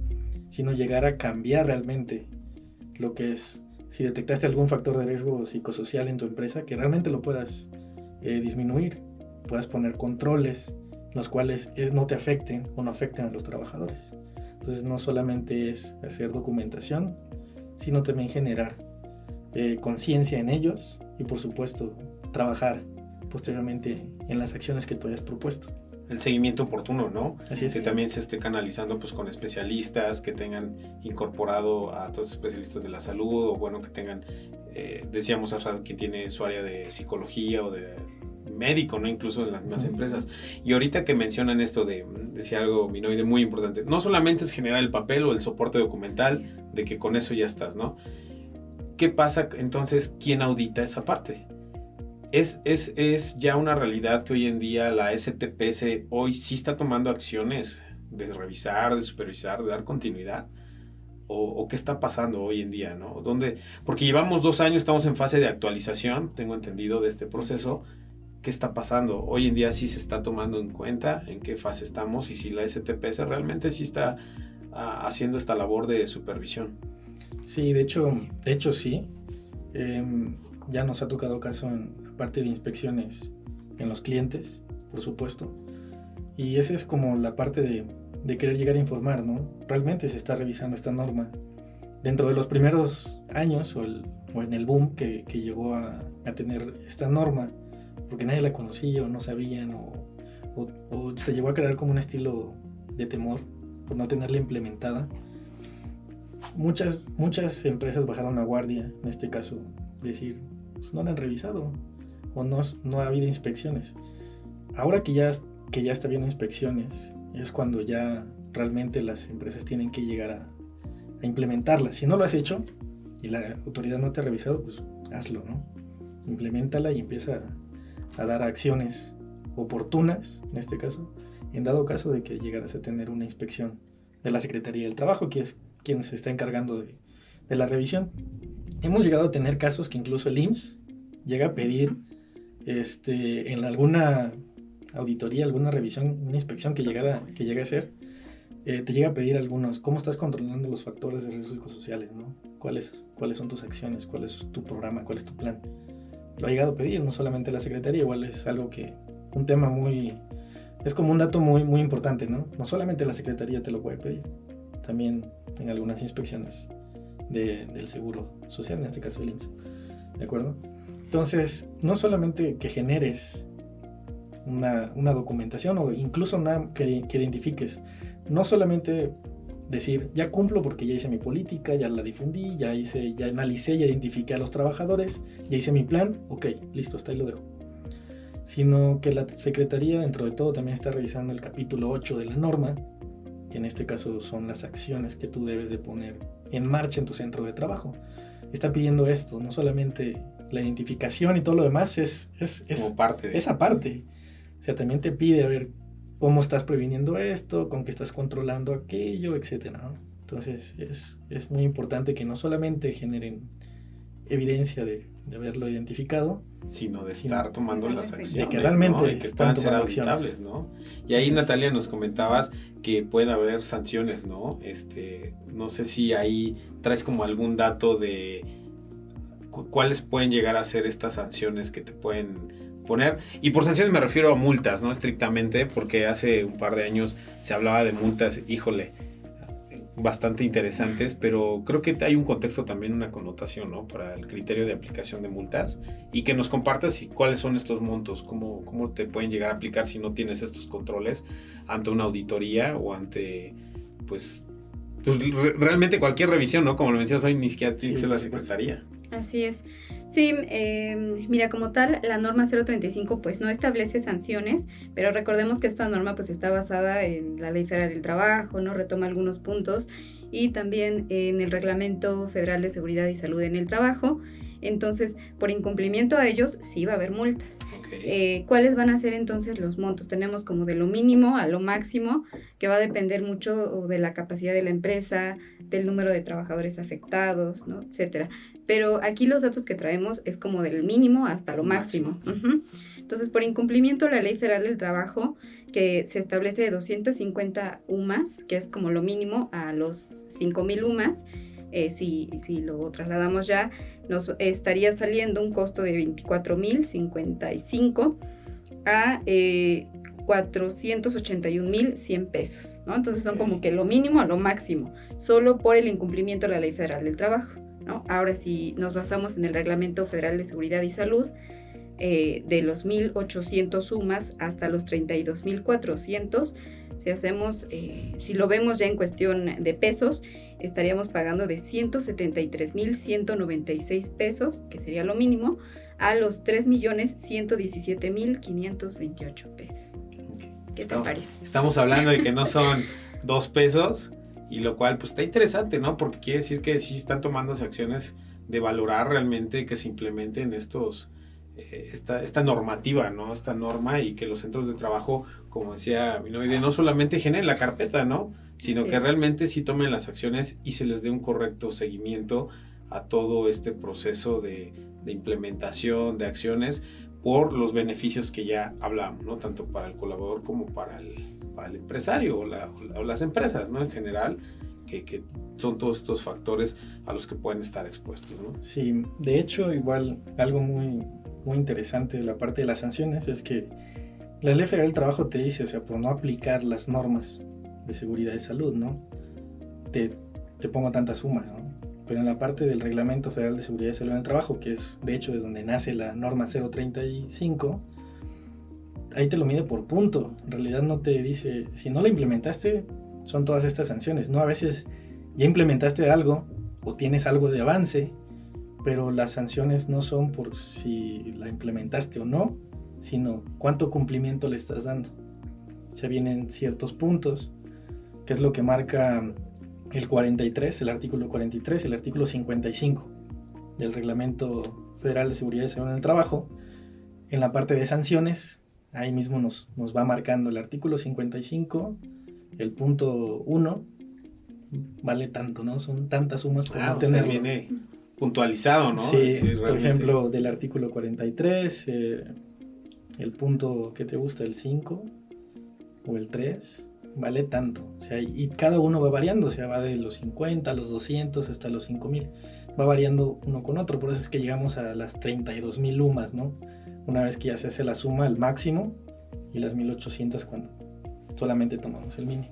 sino llegar a cambiar realmente lo que es. Si detectaste algún factor de riesgo psicosocial en tu empresa, que realmente lo puedas disminuir, puedas poner controles los cuales no te afecten o no afecten a los trabajadores. Entonces no solamente es hacer documentación, sino también generar conciencia en ellos y por supuesto trabajar posteriormente en las acciones que tú hayas propuesto. El seguimiento oportuno, ¿no? Así es. Que también se esté canalizando pues con especialistas, que tengan incorporado a todos los especialistas de la salud, o bueno, que tengan, decíamos hace rato, que tiene su área de psicología o de médico, ¿no? Incluso en las mismas empresas. Y ahorita que mencionan esto decía algo, Minoide, muy importante, no solamente es generar el papel o el soporte documental, de que con eso ya estás, ¿no? ¿Qué pasa entonces? ¿Quién audita esa parte? Es ya una realidad que hoy en día la STPS hoy sí está tomando acciones de revisar, de supervisar, de dar continuidad. ¿O qué está pasando hoy en día, ¿no? Porque llevamos 2 años, estamos en fase de actualización, tengo entendido, de este proceso. ¿Qué está pasando? Hoy en día sí se está tomando en cuenta en qué fase estamos y si la STPS realmente sí está haciendo esta labor de supervisión. Sí, de hecho sí. Ya nos ha tocado caso en la parte de inspecciones en los clientes, por supuesto. Y esa es como la parte de querer llegar a informar, ¿no? Realmente se está revisando esta norma. Dentro de los primeros años o en el boom que llegó a tener esta norma, porque nadie la conocía o no sabían o se llegó a crear como un estilo de temor por no tenerla implementada. Muchas empresas bajaron la guardia, en este caso, decir, pues no la han revisado o no ha habido inspecciones. Ahora que ya está habiendo inspecciones, es cuando ya realmente las empresas tienen que llegar a implementarla. Si no lo has hecho y la autoridad no te ha revisado, pues hazlo, ¿no? Impleméntala y empieza a dar acciones oportunas, en este caso, en dado caso de que llegaras a tener una inspección de la Secretaría del Trabajo, que es quien se está encargando de la revisión. Hemos llegado a tener casos que incluso el IMSS llega a pedir en alguna auditoría, alguna revisión, una inspección que llegue a hacer, te llega a pedir algunos, ¿cómo estás controlando los factores de riesgos psicosociales, ¿no? ¿Cuáles son tus acciones? ¿Cuál es tu programa? ¿Cuál es tu plan? Lo ha llegado a pedir, no solamente la Secretaría, igual es algo un tema es como un dato muy, muy importante, ¿no? No solamente la Secretaría te lo puede pedir, también en algunas inspecciones del Seguro Social, en este caso el IMSS, ¿de acuerdo? Entonces, no solamente que generes una documentación o incluso que identifiques, no solamente decir, ya cumplo porque ya hice mi política, ya la difundí, ya analicé, ya identifiqué a los trabajadores, ya hice mi plan, ok, listo, hasta ahí lo dejo. Sino que la Secretaría, dentro de todo, también está revisando el capítulo 8 de la norma, que en este caso son las acciones que tú debes de poner en marcha en tu centro de trabajo. Está pidiendo esto, no solamente la identificación y todo lo demás, es como parte de esa parte. O sea, también te pide a ver cómo estás previniendo esto, con qué estás controlando aquello, etcétera, ¿no? Entonces es muy importante que no solamente generen evidencia de haberlo identificado, sino de estar tomando las acciones, de que realmente, ¿no? Y que puedan ser auditables, ¿no? Y ahí, Natalia, nos comentabas que pueden haber sanciones, ¿no? No sé si ahí traes como algún dato de cuáles pueden llegar a ser estas sanciones que te pueden poner. Y por sanciones me refiero a multas, ¿no? Estrictamente, porque hace un par de años se hablaba de multas, híjole, bastante interesantes, pero creo que hay un contexto también, una connotación, ¿no? Para el criterio de aplicación de multas, y que nos compartas cuáles son estos montos, cómo te pueden llegar a aplicar si no tienes estos controles ante una auditoría o ante, pues realmente cualquier revisión, ¿no? Como lo mencionas hoy, ni siquiera tiene que ser la Secretaría. Así es. Sí, mira, como tal, la norma 035 pues no establece sanciones, pero recordemos que esta norma pues está basada en la Ley Federal del Trabajo, ¿no? Retoma algunos puntos y también en el Reglamento Federal de Seguridad y Salud en el Trabajo. Entonces, por incumplimiento a ellos, sí va a haber multas. Okay. ¿Cuáles van a ser entonces los montos? Tenemos como de lo mínimo a lo máximo, que va a depender mucho de la capacidad de la empresa, del número de trabajadores afectados, ¿no? Etcétera. pero aquí los datos que traemos es como del mínimo hasta lo máximo. Entonces, por incumplimiento, la Ley Federal del Trabajo, que se establece de 250 UMAS, que es como lo mínimo, a los 5,000 UMAS, si lo trasladamos ya, nos estaría saliendo un costo de 24,055 a 481,100 pesos, ¿no? Entonces son como que lo mínimo a lo máximo, solo por el incumplimiento de la Ley Federal del Trabajo, ¿no? Ahora, si nos basamos en el Reglamento Federal de Seguridad y Salud, de los 1,800 UMAS hasta los 32,400, si lo vemos ya en cuestión de pesos, estaríamos pagando de 173,196 pesos, que sería lo mínimo, a los 3,117,528 pesos. ¿Qué te parece? Estamos hablando de que no son 2 pesos, y lo cual pues está interesante, ¿no? Porque quiere decir que sí están tomándose acciones de valorar realmente que se implementen esta normativa, ¿no? Esta norma, y que los centros de trabajo, como decía Minoide, no solamente generen la carpeta, ¿no? Sino que realmente sí tomen las acciones y se les dé un correcto seguimiento a todo este proceso de implementación de acciones por los beneficios que ya hablamos, ¿no? Tanto para el colaborador como para el empresario o las empresas, ¿no? En general, que son todos estos factores a los que pueden estar expuestos, ¿no? Sí, de hecho, igual algo muy interesante de la parte de las sanciones es que la Ley Federal del Trabajo te dice, o sea, por no aplicar las normas de seguridad y salud, ¿no? Te pongo tantas sumas, ¿no? Pero en la parte del Reglamento Federal de Seguridad y Salud en el Trabajo, que es de hecho de donde nace la norma 035, ahí te lo mide por punto. En realidad no te dice, si no la implementaste, son todas estas sanciones, ¿no? A veces ya implementaste algo o tienes algo de avance, pero las sanciones no son por si la implementaste o no, sino cuánto cumplimiento le estás dando. O sea, vienen ciertos puntos, que es lo que marca el 43, el artículo 43 y el artículo 55 del Reglamento Federal de Seguridad y Salud en el Trabajo. En la parte de sanciones, ahí mismo nos va marcando el artículo 55, el punto 1, vale tanto, ¿no? Son tantas sumas por no tenerlo. Viene puntualizado, ¿no? Sí, por ejemplo, del artículo 43, el punto que te gusta, el 5 o el 3, vale tanto. O sea, y cada uno va variando, o sea, va de los 50 a los 200 hasta los 5,000. Va variando uno con otro, por eso es que llegamos a las 32,000 UMAS, ¿no? Una vez que ya se hace la suma, el máximo, y las 1,800 cuando solamente tomamos el mínimo.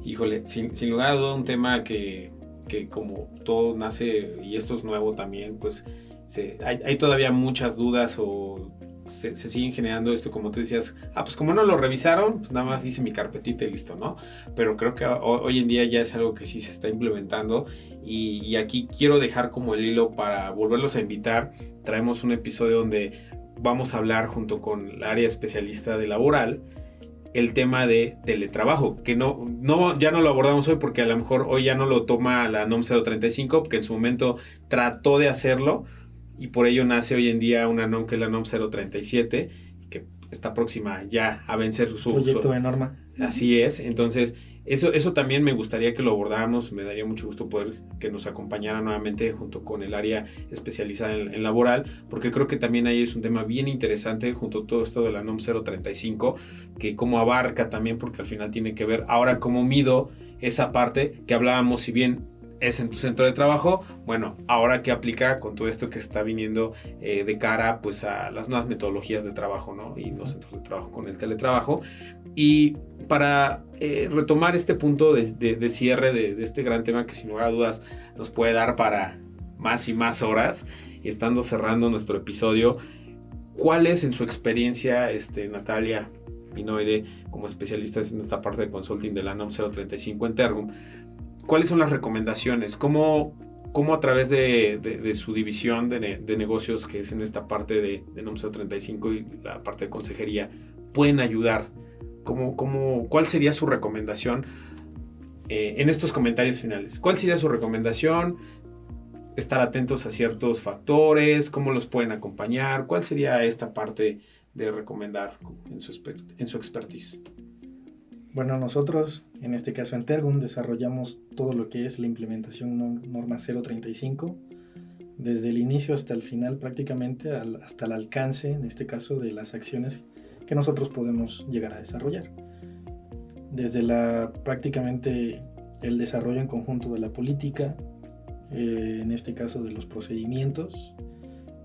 Híjole, sin lugar a duda un tema que como todo nace, y esto es nuevo también, pues hay todavía muchas dudas o se siguen generando esto, como tú decías, pues como no lo revisaron, pues nada más hice mi carpetita y listo, ¿no? Pero creo que hoy en día ya es algo que sí se está implementando, y aquí quiero dejar como el hilo para volverlos a invitar. Traemos un episodio donde vamos a hablar junto con el área especialista de laboral el tema de teletrabajo, que ya no lo abordamos hoy porque a lo mejor hoy ya no lo toma la NOM 035, porque en su momento trató de hacerlo, y por ello nace hoy en día una NOM que es la NOM 037, que está próxima ya a vencer su proyecto de norma. Así es. Entonces eso también me gustaría que lo abordáramos. Me daría mucho gusto poder que nos acompañara nuevamente junto con el área especializada en laboral, porque creo que también ahí es un tema bien interesante junto a todo esto de la NOM 035, que cómo abarca también, porque al final tiene que ver ahora cómo mido esa parte que hablábamos. Si bien es en tu centro de trabajo, bueno, ahora qué aplica con todo esto que está viniendo de cara pues a las nuevas metodologías de trabajo, ¿no? Y los centros de trabajo con el teletrabajo. Y para retomar este punto de cierre de este gran tema que sin lugar a dudas nos puede dar para más y más horas, y estando cerrando nuestro episodio, ¿cuál es en su experiencia, Natalia Minoide, como especialista en esta parte de consulting de la NOM 035 en Tergum, cuáles son las recomendaciones? ¿Cómo a través de su división de negocios, que es en esta parte de NOM 035 y la parte de consejería, pueden ayudar? ¿Cuál sería su recomendación en estos comentarios finales? ¿Cuál sería su recomendación? ¿Estar atentos a ciertos factores? ¿Cómo los pueden acompañar? ¿Cuál sería esta parte de recomendar en su expertise? Bueno, nosotros, en este caso en Tergum, desarrollamos todo lo que es la implementación norma 035 desde el inicio hasta el final, prácticamente hasta el alcance, en este caso, de las acciones que nosotros podemos llegar a desarrollar. Desde prácticamente el desarrollo en conjunto de la política, en este caso de los procedimientos,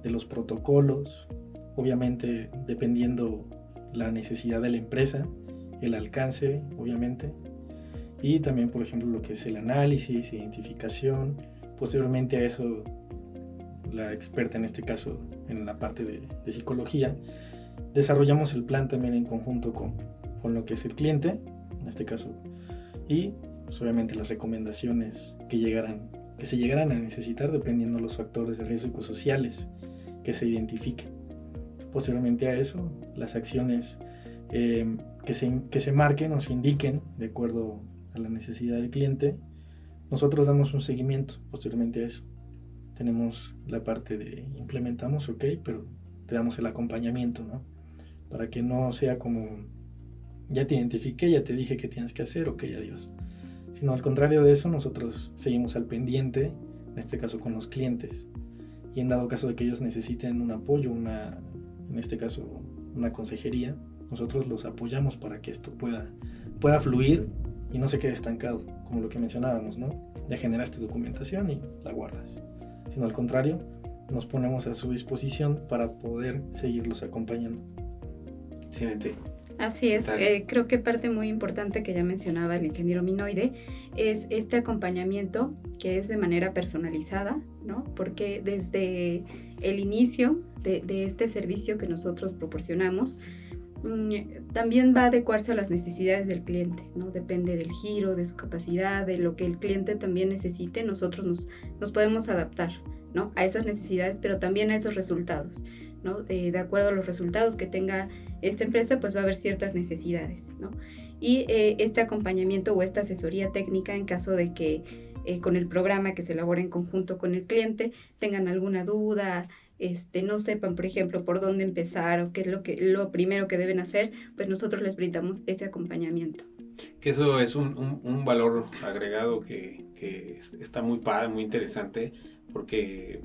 de los protocolos, obviamente dependiendo la necesidad de la empresa, el alcance, obviamente, y también, por ejemplo, lo que es el análisis, identificación. Posteriormente a eso, la experta en este caso en la parte de psicología, desarrollamos el plan también en conjunto con lo que es el cliente, en este caso, y pues, obviamente las recomendaciones que se llegaran a necesitar dependiendo de los factores de riesgo psicosociales que se identifiquen. Posteriormente a eso, las acciones que se marquen o se indiquen de acuerdo a la necesidad del cliente, nosotros damos un seguimiento. Posteriormente a eso tenemos la parte de implementamos, ok, pero te damos el acompañamiento, ¿no? Para que no sea como ya te identifiqué, ya te dije qué tienes que hacer, ok, adiós. Sino al contrario de eso, nosotros seguimos al pendiente, en este caso con los clientes, y en dado caso de que ellos necesiten un apoyo, en este caso una consejería, nosotros los apoyamos para que esto pueda fluir y no se quede estancado, como lo que mencionábamos, ¿no? Ya generaste documentación y la guardas. Sino al contrario, nos ponemos a su disposición para poder seguirlos acompañando. Excelente. Así es, creo que parte muy importante que ya mencionaba el ingeniero Minoide es este acompañamiento que es de manera personalizada, ¿no? Porque desde el inicio de este servicio que nosotros proporcionamos, también va a adecuarse a las necesidades del cliente, ¿no? Depende del giro, de su capacidad, de lo que el cliente también necesite, nosotros nos podemos adaptar, ¿no? A esas necesidades, pero también a esos resultados, ¿no? De acuerdo a los resultados que tenga esta empresa, pues va a haber ciertas necesidades, ¿no? Y este acompañamiento o esta asesoría técnica en caso de que con el programa que se elabora en conjunto con el cliente tengan alguna duda, no sepan, por ejemplo, por dónde empezar o qué es lo primero que deben hacer, pues nosotros les brindamos ese acompañamiento. Que eso es un valor agregado que está muy padre, muy interesante, porque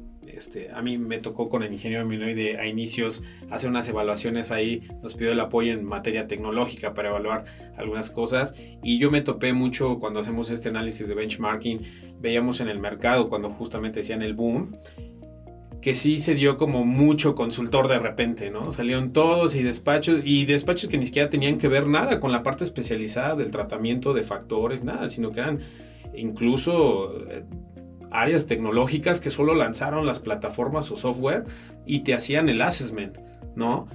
a mí me tocó con el ingeniero Minoide a inicios hacer unas evaluaciones ahí, nos pidió el apoyo en materia tecnológica para evaluar algunas cosas, y yo me topé mucho cuando hacemos este análisis de benchmarking, veíamos en el mercado cuando justamente decían el boom, que sí se dio como mucho consultor de repente, ¿no? Salieron todos y despachos que ni siquiera tenían que ver nada con la parte especializada del tratamiento de factores, nada, sino que eran incluso áreas tecnológicas que solo lanzaron las plataformas o software y te hacían el assessment, ¿no?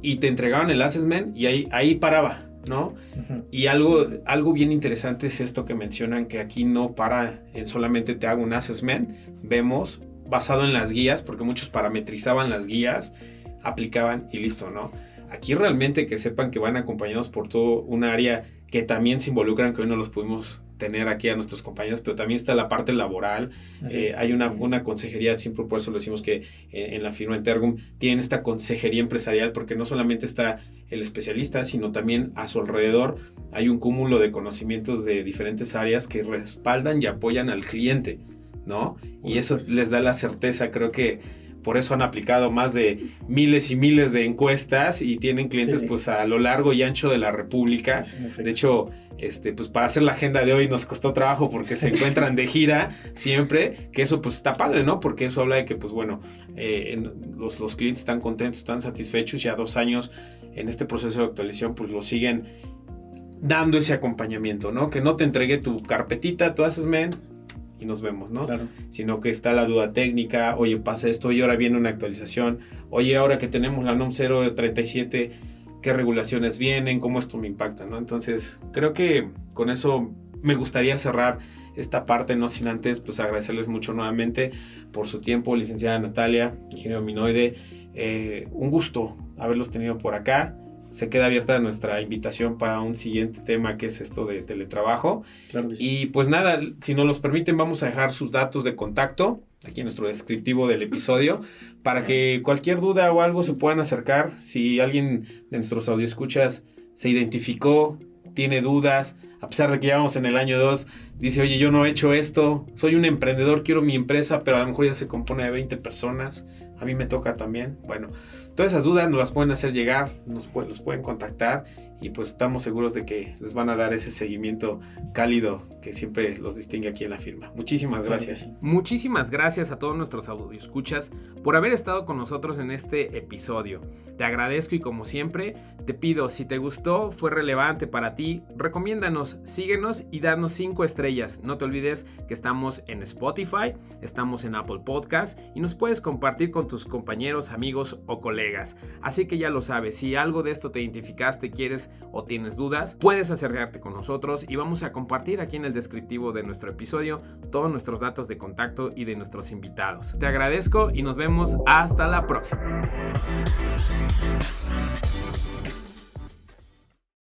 Y te entregaban el assessment y ahí paraba, ¿no? Uh-huh. Y algo bien interesante es esto que mencionan, que aquí no para en solamente te hago un assessment, vemos basado en las guías, porque muchos parametrizaban las guías, aplicaban y listo, ¿no? Aquí realmente que sepan que van acompañados por todo un área que también se involucran, que hoy no los pudimos tener aquí a nuestros compañeros, pero también está la parte laboral, hay una consejería, siempre por eso lo decimos que en la firma Entergum tienen esta consejería empresarial, porque no solamente está el especialista, sino también a su alrededor hay un cúmulo de conocimientos de diferentes áreas que respaldan y apoyan al cliente, ¿no? Y eso les da la certeza, creo que por eso han aplicado más de miles y miles de encuestas y tienen clientes pues a lo largo y ancho de la República. De hecho, pues para hacer la agenda de hoy nos costó trabajo porque se encuentran de gira siempre, que eso pues está padre, ¿no? Porque eso habla de que pues bueno, los clientes están contentos, están satisfechos, ya 2 años en este proceso de actualización pues lo siguen dando ese acompañamiento, ¿no? Que no te entregue tu carpetita, tú haces y nos vemos, ¿no? Claro. Sino que está la duda técnica, oye, pasa esto, y ahora viene una actualización, oye, ahora que tenemos la NOM 037, ¿qué regulaciones vienen? ¿Cómo esto me impacta? ¿No? Entonces, creo que con eso me gustaría cerrar esta parte, no sin antes, pues agradecerles mucho nuevamente por su tiempo, licenciada Natalia, ingeniero Minoide, un gusto haberlos tenido por acá. Se queda abierta nuestra invitación para un siguiente tema, que es esto de teletrabajo. Claro que sí. Y pues nada, si nos los permiten, vamos a dejar sus datos de contacto aquí en nuestro descriptivo del episodio, para que cualquier duda o algo se puedan acercar. Si alguien de nuestros audioescuchas se identificó, tiene dudas, a pesar de que ya vamos en el año 2, dice, oye, yo no he hecho esto, soy un emprendedor, quiero mi empresa, pero a lo mejor ya se compone de 20 personas, a mí me toca también. Bueno, todas esas dudas nos las pueden hacer llegar, los pueden contactar y pues estamos seguros de que les van a dar ese seguimiento cálido que siempre los distingue aquí en la firma. Muchísimas gracias. Muchísimas gracias a todos nuestros audioescuchas por haber estado con nosotros en este episodio. Te agradezco y como siempre te pido, si te gustó, fue relevante para ti, recomiéndanos, síguenos y danos 5 estrellas. No te olvides que estamos en Spotify, estamos en Apple Podcast y nos puedes compartir con tus compañeros, amigos o colegas. Así que ya lo sabes, si algo de esto te identificaste, quieres o tienes dudas, puedes acercarte con nosotros y vamos a compartir aquí en el descriptivo de nuestro episodio todos nuestros datos de contacto y de nuestros invitados. Te agradezco y nos vemos hasta la próxima.